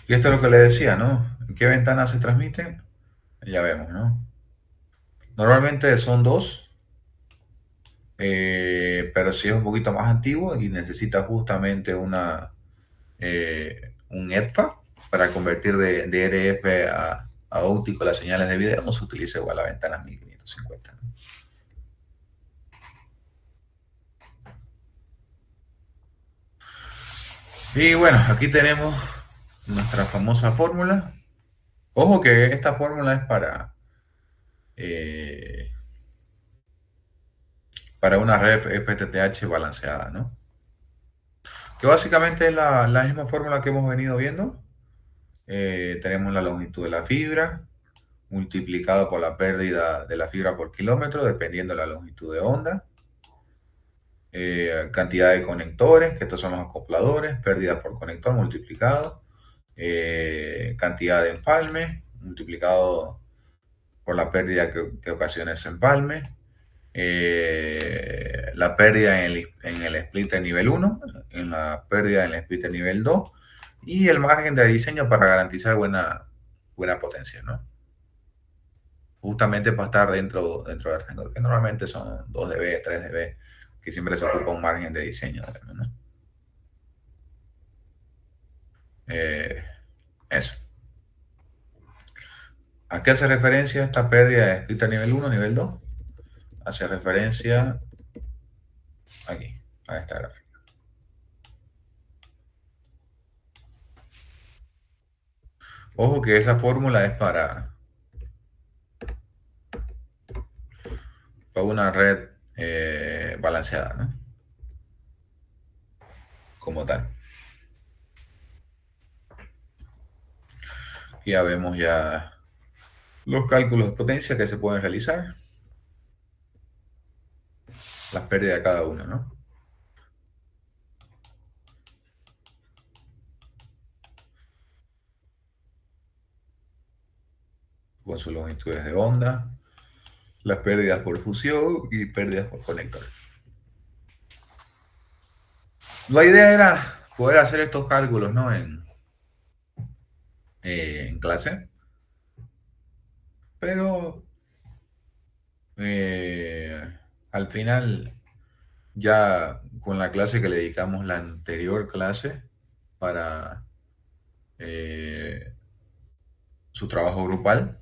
Y esto es lo que le decía, ¿no? ¿En qué ventana se transmite? Ya vemos, ¿no? Normalmente son dos, pero si es un poquito más antiguo y necesita justamente un EDFA para convertir de RF a óptico las señales de video, no se utiliza igual la ventana 1550, ¿no? Y bueno, aquí tenemos nuestra famosa fórmula. Ojo que esta fórmula es eh, para una red FTTH balanceada, ¿no? Que básicamente es la misma fórmula que hemos venido viendo. Tenemos la longitud de la fibra multiplicado por la pérdida de la fibra por kilómetro, dependiendo de la longitud de onda. Cantidad de conectores, que estos son los acopladores, pérdida por conector multiplicado. Cantidad de empalme multiplicado por la pérdida que ocasiona ese empalme. La pérdida en el splitter nivel 1, en la pérdida en el splitter nivel 2 y el margen de diseño para garantizar buena potencia, ¿no? Justamente para estar dentro del rango, que normalmente son 2 dB, 3 dB, que siempre se ocupa un margen de diseño, ¿no? Eh, Eso. ¿A qué hace referencia esta pérdida de splitter nivel 1, nivel 2? Hace referencia aquí, a esta gráfica. Ojo que esa fórmula es para una red balanceada, ¿no? Como tal. Ya vemos ya los cálculos de potencia que se pueden realizar, las pérdidas de cada uno, ¿no? Con sus longitudes de onda, las pérdidas por fusión y pérdidas por conector. La idea era poder hacer estos cálculos, ¿no? En clase, pero eh, al final, ya con la clase que le dedicamos la anterior clase para eh, su trabajo grupal,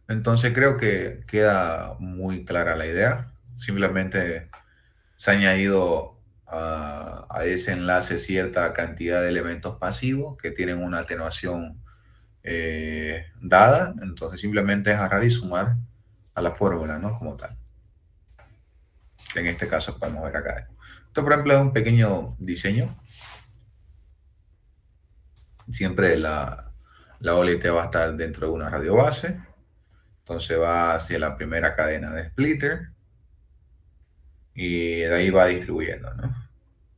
entonces creo que queda muy clara la idea. Simplemente se ha añadido a ese enlace cierta cantidad de elementos pasivos que tienen una atenuación dada. Entonces simplemente es agarrar y sumar a la fórmula, ¿no? Como tal. En este caso podemos ver acá. Esto, por ejemplo, es un pequeño diseño. Siempre la OLT va a estar dentro de una radio base. Entonces va hacia la primera cadena de splitter y de ahí va distribuyendo, ¿no?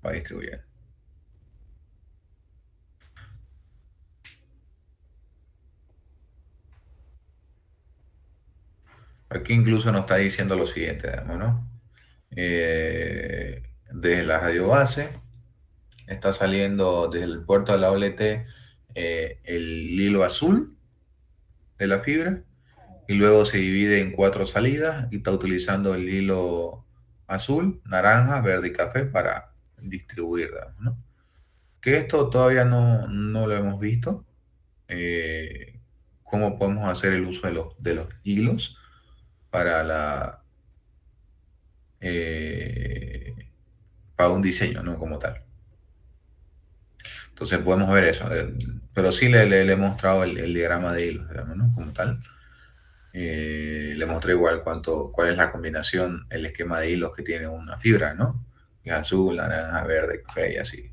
Va distribuyendo. Aquí incluso nos está diciendo lo siguiente, digamos, ¿no? Desde la radio base está saliendo desde el puerto de la OLT el hilo azul de la fibra y luego se divide en 4 salidas y está utilizando el hilo azul, naranja, verde y café para distribuir, digamos, ¿no? Que esto todavía no lo hemos visto. Cómo podemos hacer el uso de los hilos para eh, para un diseño, ¿no? Como tal. Entonces podemos ver eso. Pero sí le he mostrado el diagrama de hilos, digamos, ¿no? Como tal. Le mostré igual cuál es la combinación, el esquema de hilos que tiene una fibra, ¿no? Es azul, naranja, verde, café y así.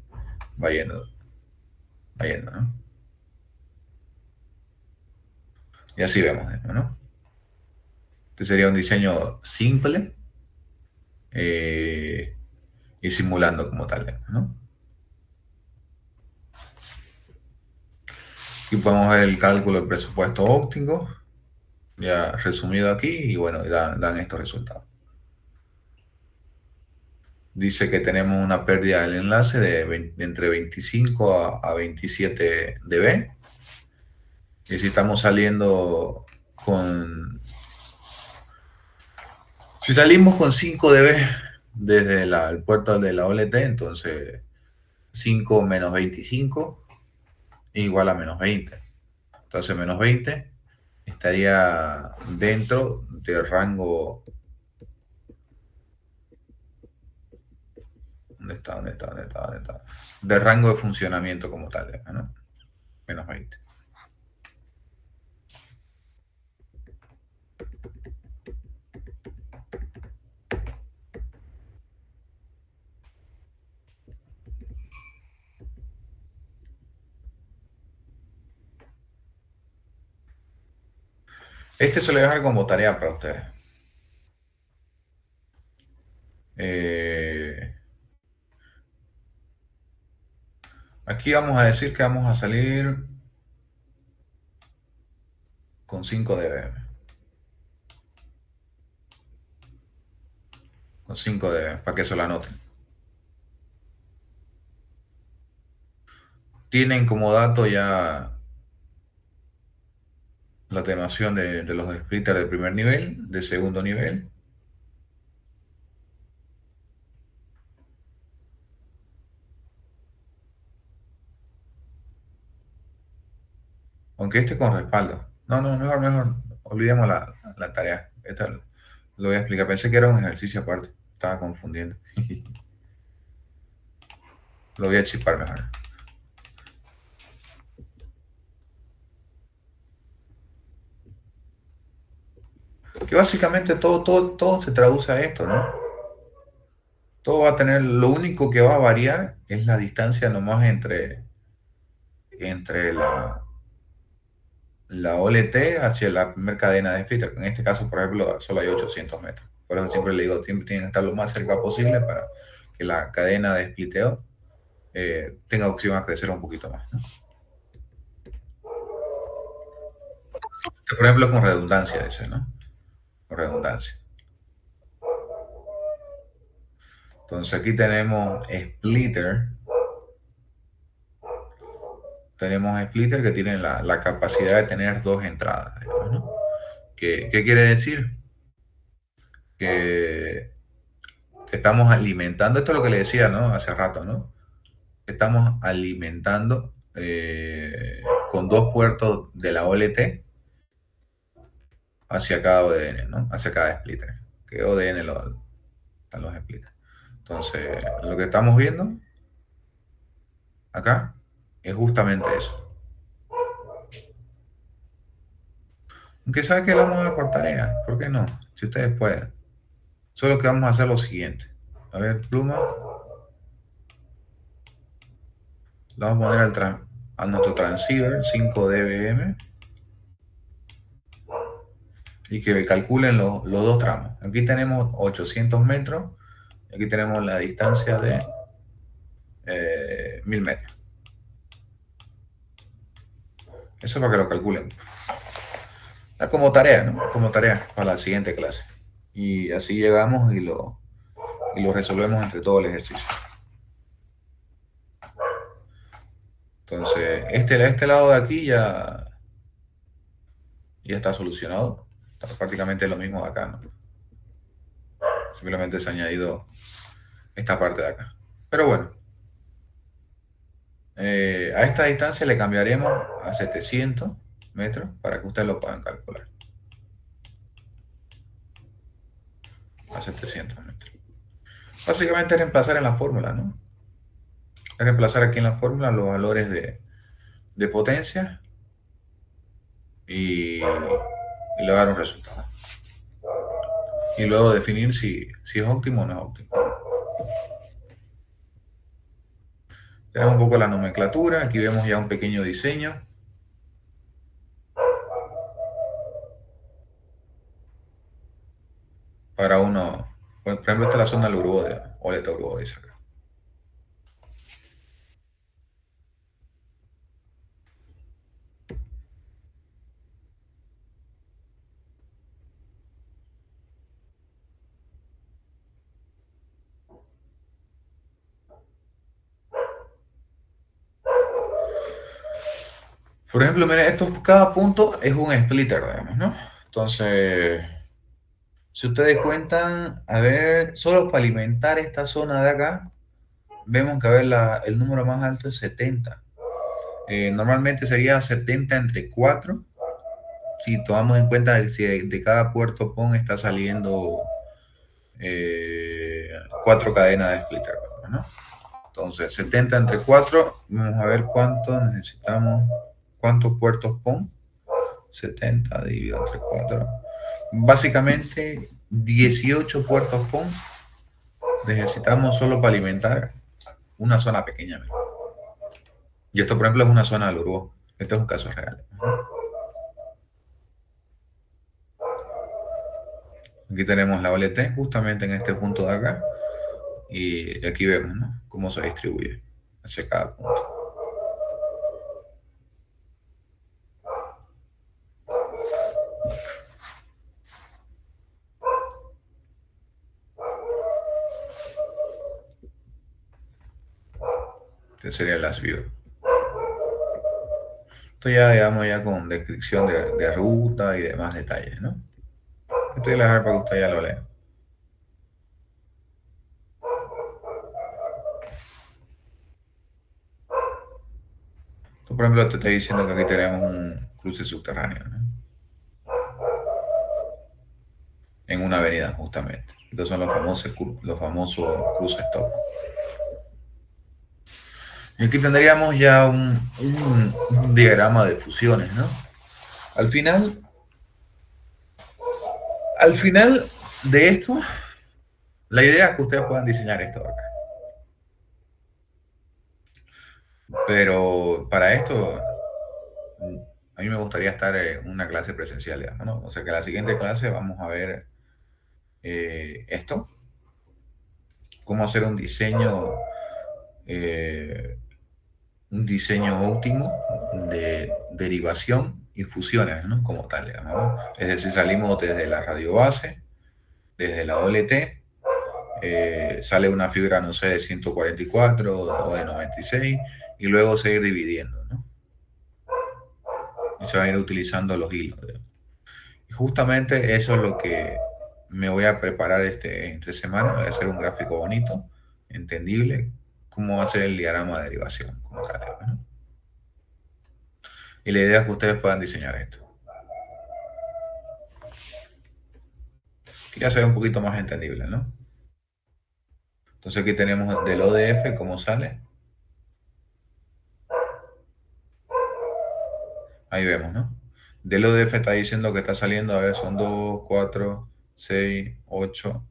Va yendo, va yendo, ¿no? Y así vemos, ¿no? Este sería un diseño simple eh, y simulando como tal, ¿no? Aquí podemos ver el cálculo del presupuesto óptico, ya resumido aquí, y bueno, dan estos resultados. Dice que tenemos una pérdida del enlace de entre 25 a 27 dB. Y si estamos saliendo con... Si salimos con 5 dB desde el puerto de la OLT, entonces 5 menos 25 es igual a menos 20. Entonces menos 20 estaría dentro del rango. ¿Dónde está? ¿Dónde está? ¿Dónde está? ¿Dónde está? Del rango de funcionamiento como tal, ¿no? Menos 20. Este se lo voy a dejar como tarea para ustedes. Eh, Aquí vamos a decir que vamos a salir con 5 dB. Con 5 dB, para que se lo anoten. Tienen como dato ya la atenuación de los splitters de primer nivel, de segundo nivel. Aunque este con respaldo. No, no, mejor. Olvidemos la tarea. Esta lo voy a explicar. Pensé que era un ejercicio aparte. Estaba confundiendo. Lo voy a chipar mejor. Que básicamente todo se traduce a esto, ¿no? Todo va a tener, lo único que va a variar es la distancia nomás entre la OLT hacia la primera cadena de splitter. En este caso, por ejemplo, solo hay 800 metros. Por eso siempre le digo, siempre tienen que estar lo más cerca posible para que la cadena de spliteo tenga opción a crecer un poquito más, ¿no? Por ejemplo, con redundancia, dice, ¿no? redundancia. Entonces aquí tenemos splitter. Tenemos splitter que tienen la capacidad de tener dos entradas, digamos, ¿no? ¿Qué quiere decir? Que, que estamos alimentando, esto es lo que le decía, ¿no? Hace rato, ¿no? Estamos alimentando con dos puertos de la OLT hacia cada ODN, ¿no? Hacia cada splitter. Que ODN están los splitters. Entonces, lo que estamos viendo acá es justamente eso. Aunque sabe que lo vamos a dar por tarea, ¿por qué no? Si ustedes pueden. Solo que vamos a hacer lo siguiente. A ver, pluma. Le vamos a poner a nuestro transceiver 5 dBm y que calculen los dos tramos. Aquí tenemos 800 metros y aquí tenemos la distancia de 1000 metros. Eso para que lo calculen. Es como tarea, ¿no? Como tarea para la siguiente clase. Y así llegamos y lo resolvemos entre todo el ejercicio. Entonces, este lado de aquí ya está solucionado. Está prácticamente lo mismo de acá, ¿no? Simplemente se ha añadido esta parte de acá. Pero bueno, a esta distancia le cambiaremos a 700 metros para que ustedes lo puedan calcular. A 700 metros. Básicamente es reemplazar en la fórmula, ¿no? Es reemplazar aquí en la fórmula los valores de potencia y le dar un resultado. Y luego definir si es óptimo o no es óptimo. Tenemos un poco la nomenclatura. Aquí vemos ya un pequeño diseño. Para uno, por ejemplo, esta es la zona del Urubó, Oleta Urubó, dice acá. Por ejemplo, miren, cada punto es un splitter, digamos, ¿no? Entonces, si ustedes cuentan, a ver, solo para alimentar esta zona de acá, vemos que a ver, el número más alto es 70. Normalmente sería 70 entre 4. Si tomamos en cuenta que si de cada puerto PON está saliendo 4 cadenas de splitter, ¿no? Entonces, 70 entre 4, vamos a ver cuánto necesitamos, cuántos puertos PON. 70 dividido entre 4. Básicamente, 18 puertos PON necesitamos solo para alimentar una zona pequeña. Y esto, por ejemplo, es una zona del Urubó. Este es un caso real. Aquí tenemos la OLT justamente en este punto de acá. Y aquí vemos, ¿no?, cómo se distribuye hacia cada punto. Este sería las views. Esto ya, digamos, ya con descripción de ruta y demás detalles, ¿no? Esto ya lo dejar para que usted ya lo lea. Esto, por ejemplo, te estoy diciendo que aquí tenemos un cruce subterráneo, ¿no?, en una avenida, justamente. Estos son los famosos cruces stop. Y aquí tendríamos ya un diagrama de fusiones, ¿no? Al final de esto, la idea es que ustedes puedan diseñar esto acá. Pero para esto, a mí me gustaría estar en una clase presencial, digamos, ¿no? O sea que la siguiente clase vamos a ver esto, cómo hacer un diseño óptimo de derivación y fusiones, ¿no? Como tal, digamos, ¿no? Es decir, salimos desde la radio base, desde la OLT, sale una fibra, no sé, de 144 o de 96, y luego seguir dividiendo, ¿no? Y se van a ir utilizando los hilos. Y justamente eso es lo que me voy a preparar entre semanas. Voy a hacer un gráfico bonito, entendible, cómo va a ser el diagrama de derivación, como tal, ¿no? Y la idea es que ustedes puedan diseñar esto. Que ya sea un poquito más entendible, ¿no? Entonces aquí tenemos del ODF, cómo sale. Ahí vemos, ¿no? Del ODF está diciendo que está saliendo, a ver, son 2 4 6 8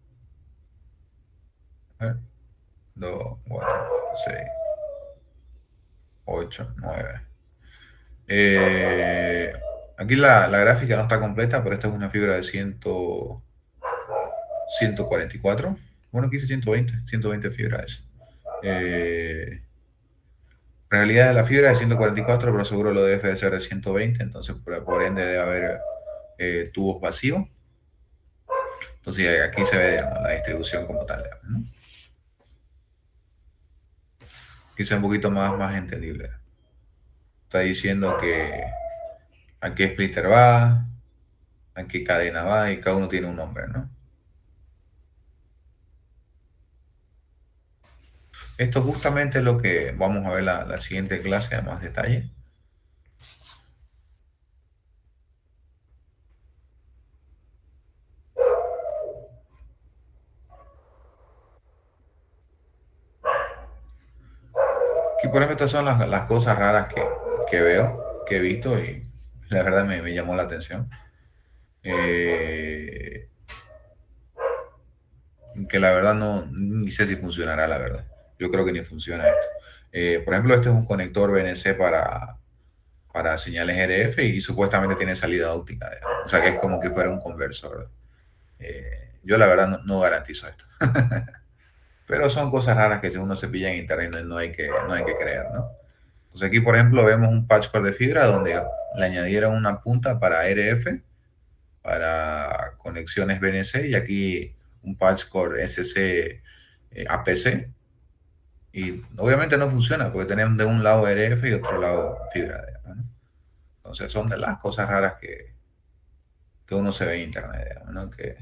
a ver, 2 4 6 8 9. Eh, Aquí la gráfica no está completa, pero esta es una fibra de 144. Bueno, aquí dice 120 fibras. En realidad la fibra es de 144, pero seguro lo debe de ser de 120, entonces por ende debe haber tubos vacíos. Entonces aquí se ve, digamos, la distribución como tal, digamos, ¿no? Quizá un poquito más entendible. Está diciendo que a qué splitter va, a qué cadena va y cada uno tiene un nombre, ¿no? Esto justamente es lo que vamos a ver la siguiente clase a más detalle. Aquí, por ejemplo, estas son las cosas raras que veo, que he visto y la verdad me llamó la atención. Eh, que la verdad no, ni sé si funcionará, la verdad. Yo creo que ni funciona esto. Por ejemplo, este es un conector BNC para señales RF y supuestamente tiene salida óptica. O sea que es como que fuera un conversor. Yo la verdad no garantizo esto. Pero son cosas raras que si uno se pilla en internet no hay que creer, ¿no? Entonces aquí, por ejemplo, vemos un patch cord de fibra donde le añadieron una punta para RF, para conexiones BNC, y aquí un patch cord SC APC. Y obviamente no funciona porque tenemos de un lado RF y otro lado fibra, digamos, ¿no? Entonces son de las cosas raras que uno se ve en internet, digamos, ¿no? Que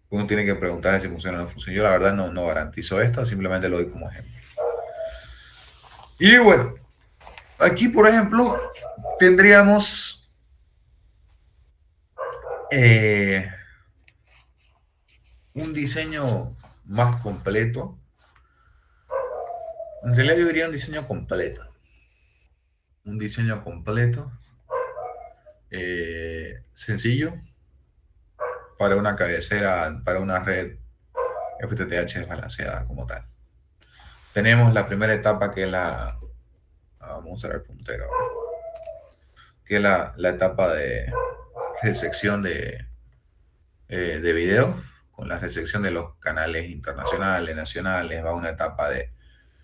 uno tiene que preguntar si funciona o no funciona. Yo la verdad no garantizo esto, simplemente lo doy como ejemplo. Y bueno, aquí por ejemplo tendríamos eh, un diseño más completo. En realidad yo diría un diseño completo. Un diseño completo, sencillo, para una cabecera, para una red FTTH desbalanceada como tal. Tenemos la primera etapa que es vamos a usar el puntero, que es la etapa de resección de video, con la resección de los canales internacionales, nacionales, va una etapa de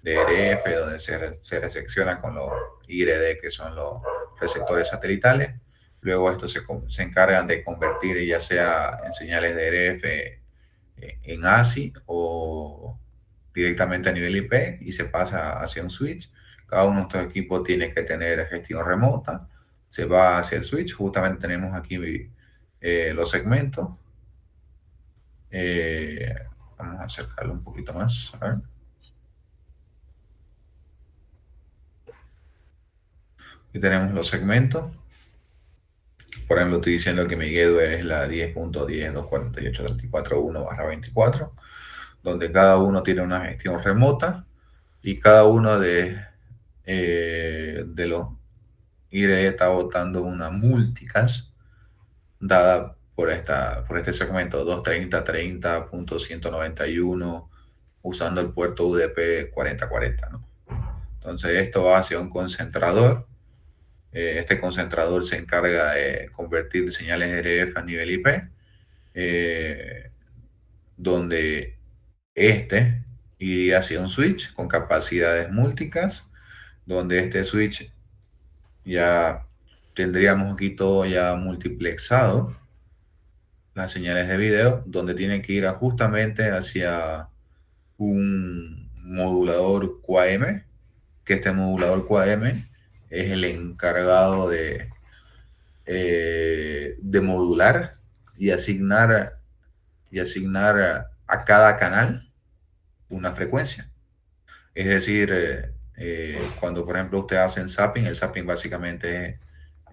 RF donde se resecciona con los IRD, que son los receptores satelitales. Luego estos se encargan de convertir ya sea en señales de RF en ASI o directamente a nivel IP y se pasa hacia un switch. Cada uno de estos equipos tiene que tener gestión remota. Se va hacia el switch. Justamente tenemos aquí los segmentos. Eh, Vamos a acercarlo un poquito más. A ver. Aquí tenemos los segmentos. Por ejemplo, estoy diciendo que mi gateway es la 10.10.248.34.1/24, donde cada uno tiene una gestión remota y cada uno de los IRE está botando una multicast dada por este segmento 230.30.191 usando el puerto UDP 4040, ¿no? Entonces esto va hacia un concentrador. Este concentrador se encarga de convertir señales RF a nivel IP, donde este iría hacia un switch con capacidades múltiples, donde este switch ya tendríamos aquí todo ya multiplexado, las señales de video, donde tiene que ir justamente hacia un modulador QAM, que este modulador QAM es el encargado de modular y asignar a cada canal una frecuencia. Es decir, cuando por ejemplo usted hace zapping, el zapping básicamente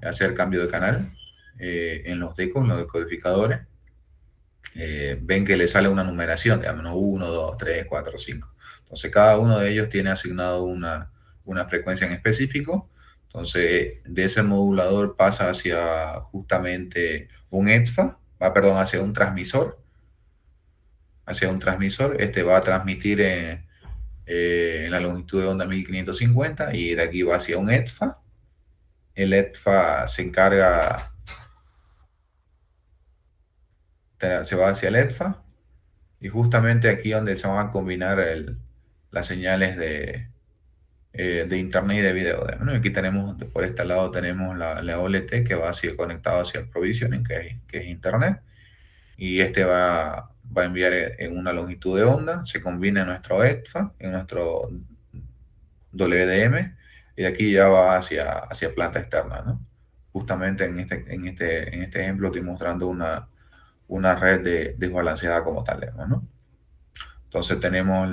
es hacer cambio de canal en los decos, en los decodificadores. Ven que le sale una numeración, digamos, 1, 2, 3, 4, 5. Entonces cada uno de ellos tiene asignado una frecuencia en específico. Entonces de ese modulador pasa hacia justamente un EDFA, perdón, hacia un transmisor. Este va a transmitir en la longitud de onda 1550 y de aquí va hacia un EDFA. El EDFA se va hacia el EDFA y justamente aquí donde se van a combinar las señales de internet y de video. Bueno, aquí tenemos, por este lado tenemos la OLT que va conectado hacia el provisioning, que es internet, y este va a enviar en una longitud de onda, se combina en nuestro EDFA, en nuestro WDM, y de aquí ya va hacia planta externa, ¿no? Justamente en este ejemplo estoy mostrando una red desbalanceada como tal, ¿no? Entonces tenemos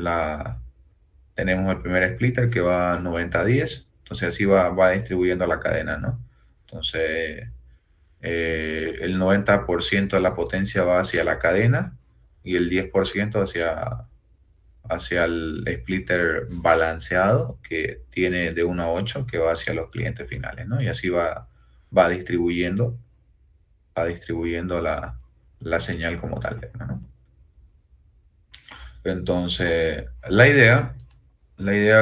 el primer splitter que va 90-10, entonces así va distribuyendo la cadena, ¿no? Entonces el 90% de la potencia va hacia la cadena y el 10% hacia el splitter balanceado que tiene de 1 a 8 que va hacia los clientes finales, ¿no? Y así va distribuyendo, la señal como tal, ¿no? Entonces, la idea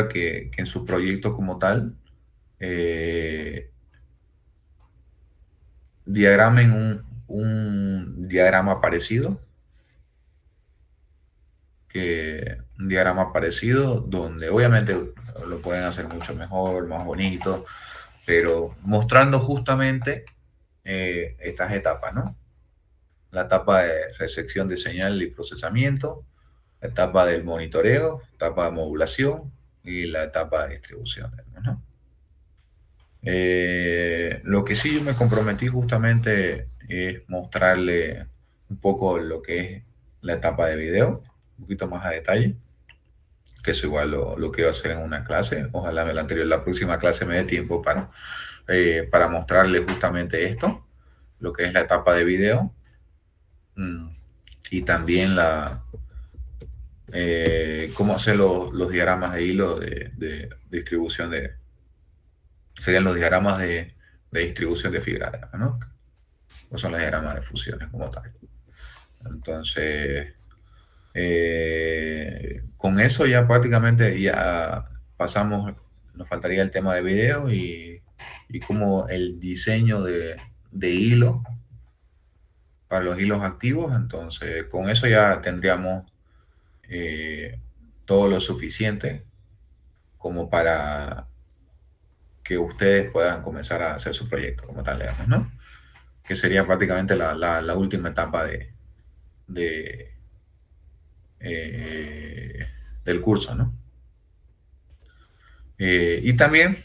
que en su proyecto como tal, diagramen un diagrama parecido, un diagrama parecido donde obviamente lo pueden hacer mucho mejor, más bonito, pero mostrando justamente estas etapas, ¿no? La etapa de recepción de señal y procesamiento, la etapa del monitoreo, etapa de modulación y la etapa de distribución, ¿no? Lo que sí yo me comprometí justamente es mostrarle un poco lo que es la etapa de video, un poquito más a detalle, que eso igual lo quiero hacer en una clase. Ojalá la próxima clase me dé tiempo para mostrarle justamente esto, lo que es la etapa de video, mm, y también cómo hacer los diagramas de hilo de distribución serían los diagramas de distribución de fibra, ¿no? O son los diagramas de fusiones como tal. Entonces, con eso ya prácticamente ya pasamos, nos faltaría el tema de video y como el diseño de hilo para los hilos activos. Entonces, con eso ya tendríamos todo lo suficiente como para que ustedes puedan comenzar a hacer su proyecto como tal, digamos, ¿no? Que sería prácticamente la última etapa de, eh, del curso, ¿no? Y también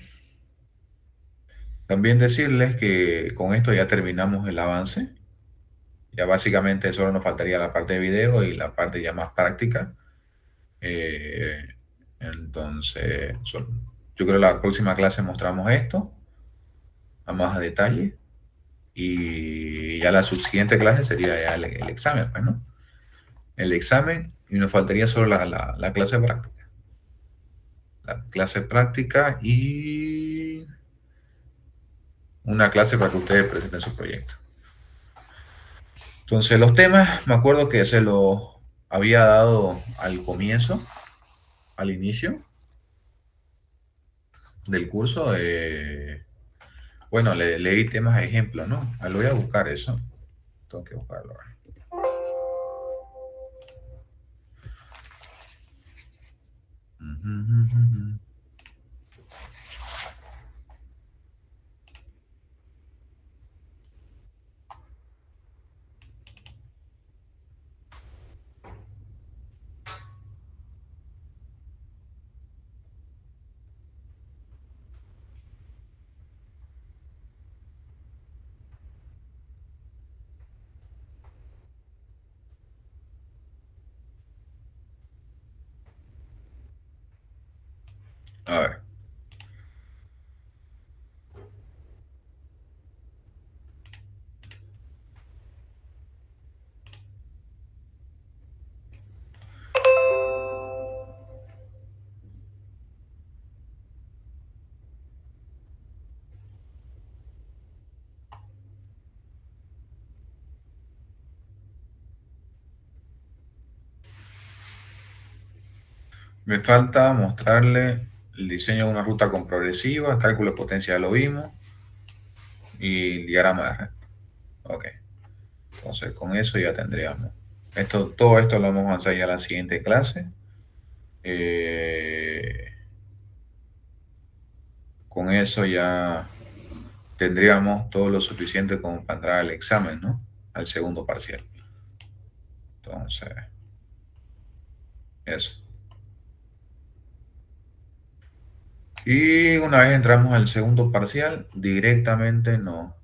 decirles que con esto ya terminamos el avance. Ya básicamente solo nos faltaría la parte de video y la parte ya más práctica. Eh, entonces, yo creo que la próxima clase mostramos esto a más a detalle y ya la subsiguiente clase sería ya el examen, pues, ¿no? El examen y nos faltaría solo la clase práctica. La clase práctica y una clase para que ustedes presenten su proyecto. Entonces los temas, me acuerdo que se los había dado al comienzo, al inicio del curso. Bueno, leí temas de ejemplo, ¿no? Lo voy a buscar eso. Tengo que buscarlo. A ver, me falta mostrarle el diseño de una ruta con progresiva, cálculo de potencia ya lo vimos y diagrama de red. Ok, entonces con eso ya tendríamos. Todo esto lo vamos a avanzar ya a la siguiente clase. Eh, con eso ya tendríamos todo lo suficiente como para entrar al examen, ¿no? Al segundo parcial. Entonces, eso. Y una vez entramos al segundo parcial, directamente no.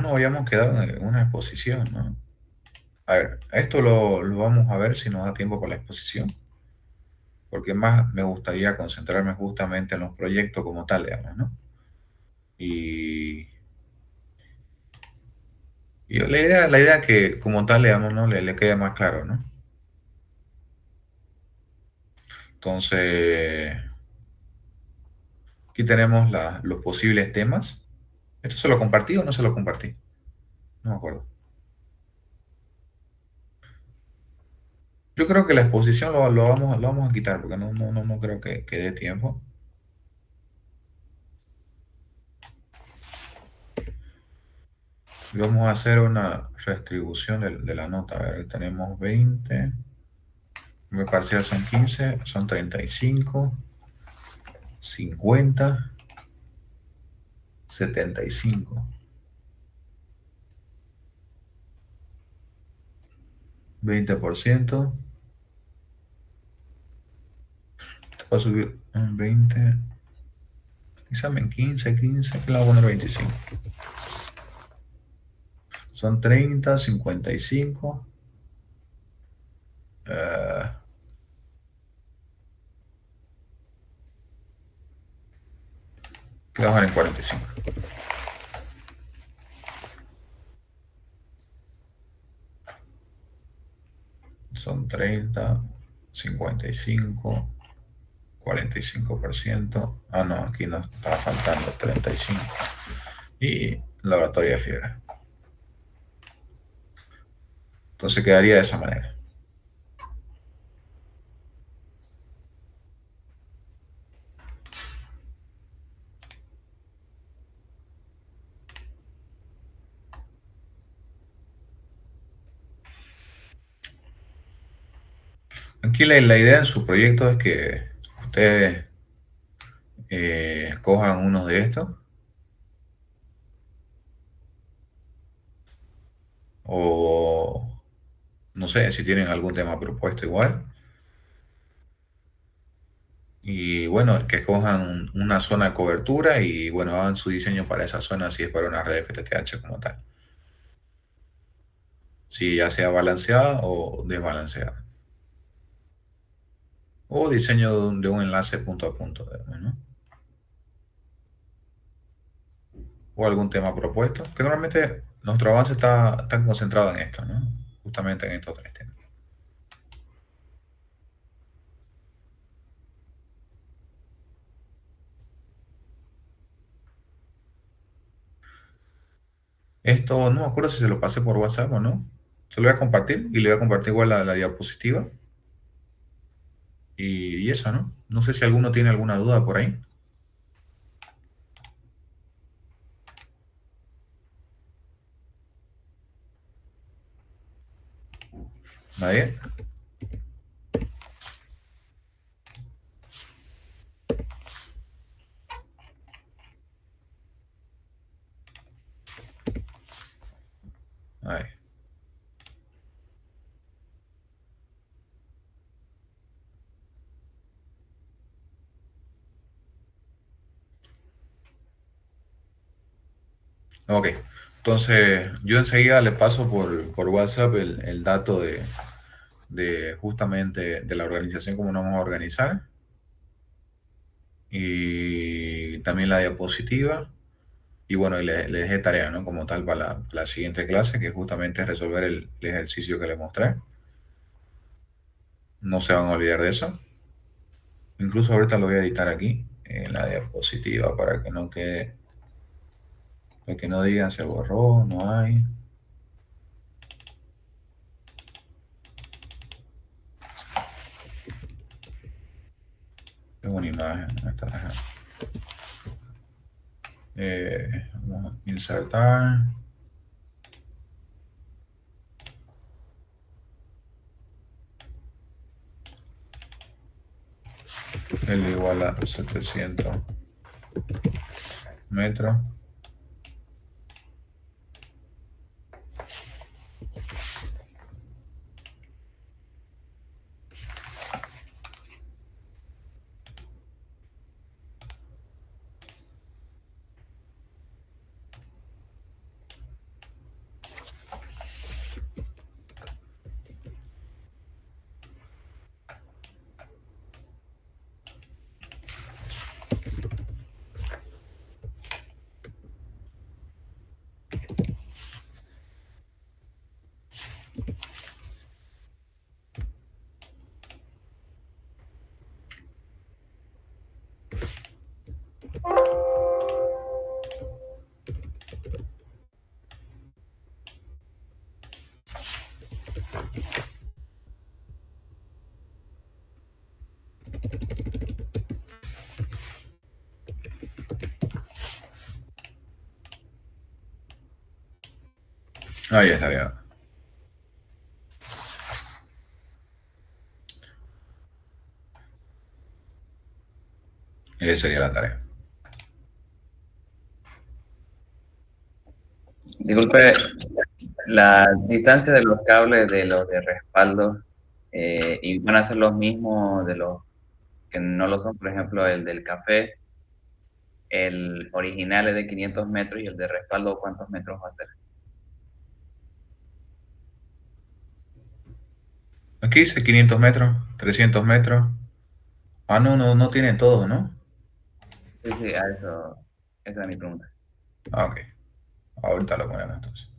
No, habíamos quedado en una exposición, ¿no? A ver, esto lo vamos a ver si nos da tiempo para la exposición, porque más me gustaría concentrarme justamente en los proyectos como tal, digamos, ¿no? Y, y la idea que como tal, digamos, ¿no? Le quede más claro, ¿no? Entonces, aquí tenemos los posibles temas. ¿Esto se lo compartí o no se lo compartí? No me acuerdo. Yo creo que la exposición lo vamos a quitar porque no creo que dé tiempo. Y vamos a hacer una redistribución de la nota. A ver, tenemos 20. Mi parcial son 15, son 35, 50, 75, 20%. Va a subir un 20. Examen 15, 15, que le voy a poner 25. Son 30, 55. eh, que le voy a poner en 45. Son 30, 55, 45%. No, aquí nos está faltando 35. Y laboratorio de fiebre. Entonces quedaría de esa manera. Aquí la idea en su proyecto es que ustedes cojan uno de estos o no sé si tienen algún tema propuesto igual. Y bueno, que cojan una zona de cobertura y bueno, hagan su diseño para esa zona si es para una red FTTH como tal. Si ya sea balanceada o desbalanceada. O diseño de un enlace punto a punto, digamos, ¿no? O algún tema propuesto. Que normalmente nuestro avance está concentrado en esto, ¿no? Justamente en estos tres temas. Esto no me acuerdo si se lo pasé por WhatsApp o no. Se lo voy a compartir y le voy a compartir igual la diapositiva. Y eso, ¿no? No sé si alguno tiene alguna duda por ahí. ¿Nadie? Ahí. Ok. Entonces, yo enseguida le paso por WhatsApp el dato de justamente de la organización, cómo nos vamos a organizar, y también la diapositiva. Y bueno, y le dejé tarea, ¿no? Como tal para la siguiente clase, que justamente es resolver el ejercicio que le mostré. No se van a olvidar de eso. Incluso ahorita lo voy a editar aquí en la diapositiva para que no digan se borró, no hay. Es una imagen, ¿no? Vamos a insertar. L igual a 700 metros. Ahí estaría. Esa sería la tarea. Disculpe, la distancia de los cables de los de respaldo y van a ser los mismos de los que no lo son, por ejemplo, el del café, el original es de 500 metros y el de respaldo, ¿cuántos metros va a ser? Aquí dice 500 metros, 300 metros. Ah, no tiene todo, ¿no? Sí, sí, esa es mi pregunta. Ah, ok. Ahorita lo ponemos entonces.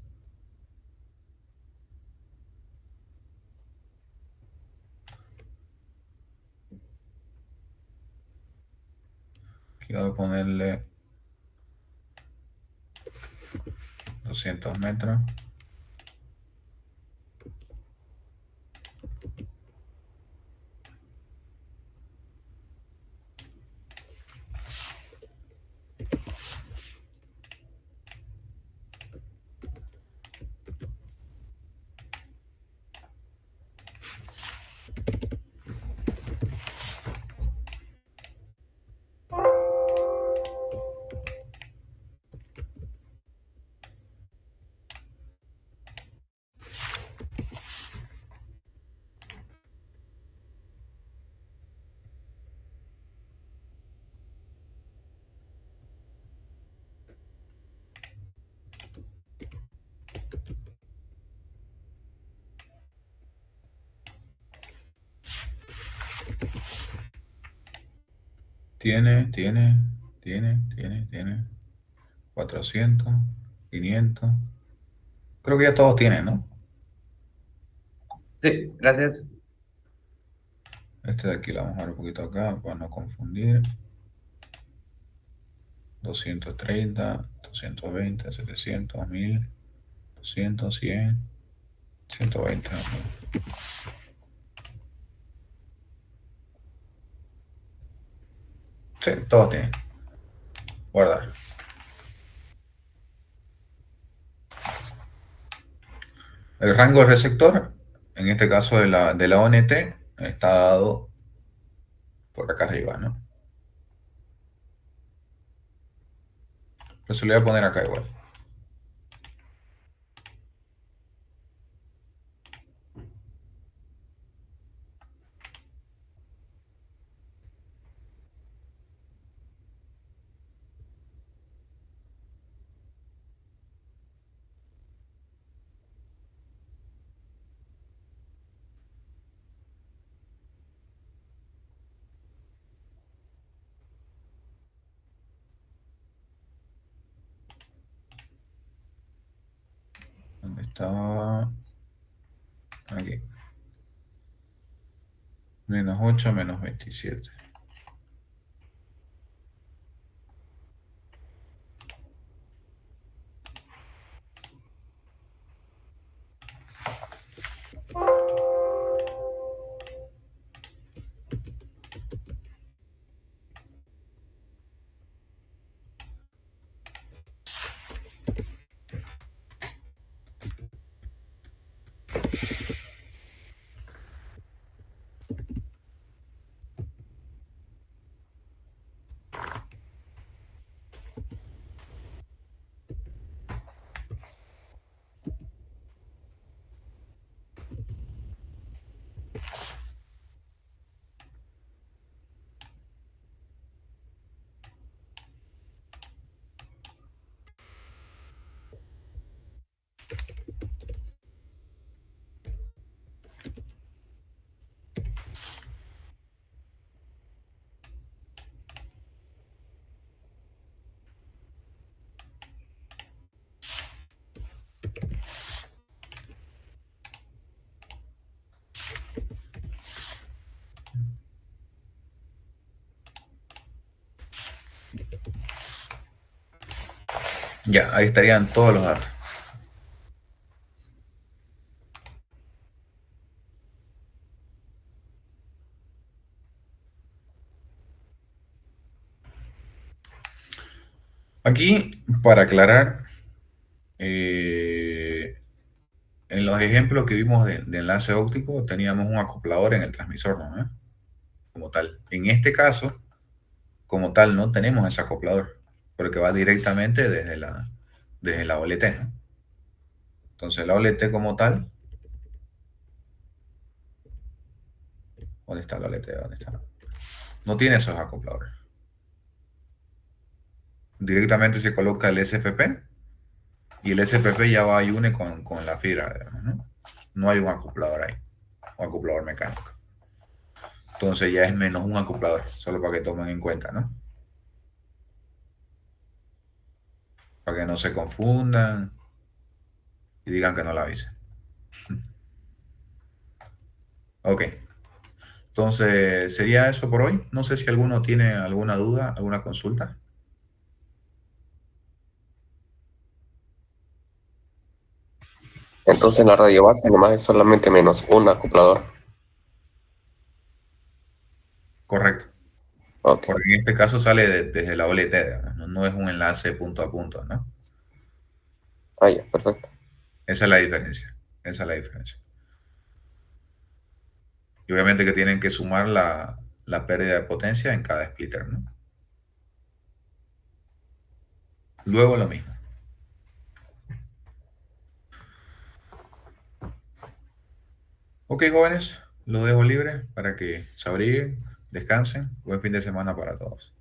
Aquí voy a ponerle 200 metros. Tiene 400, 500. Creo que ya todos tienen, ¿no? Sí, gracias. Este de aquí lo vamos a ver un poquito acá para no confundir. 230, 220, 700, 1000, 200, 100, 120. Sí, todos tienen. Guardar. El rango de receptor, en este caso de la ONT, está dado por acá arriba, ¿no? Pero se lo voy a poner acá igual. Estaba aquí. -8, -27. Ya, ahí estarían todos los datos. Aquí, para aclarar, en los ejemplos que vimos de enlace óptico, teníamos un acoplador en el transmisor, ¿no? Como tal. En este caso, como tal, no tenemos ese acoplador, porque va directamente desde la OLT, ¿no? Entonces, la OLT como tal, ¿dónde está la OLT? ¿Dónde está? No tiene esos acopladores. Directamente se coloca el SFP y el SFP ya va y une con la fibra, digamos, ¿no? No hay un acoplador ahí, un acoplador mecánico. Entonces ya es menos un acoplador, solo para que tomen en cuenta, ¿no? Para que no se confundan y digan que no la avisen. Ok, entonces sería eso por hoy. No sé si alguno tiene alguna duda, alguna consulta. Entonces la radio base nomás es solamente menos un acoplador. Correcto. Ok, Porque en este caso sale desde la OLT, digamos, ¿no? No es un enlace punto a punto, ¿no? ah, ya, perfecto. Esa es la diferencia. Esa es la diferencia. Y obviamente que tienen que sumar la pérdida de potencia en cada splitter, ¿no? Luego lo mismo. Ok, jóvenes, lo dejo libre para que se abriguen, descansen. Buen fin de semana para todos.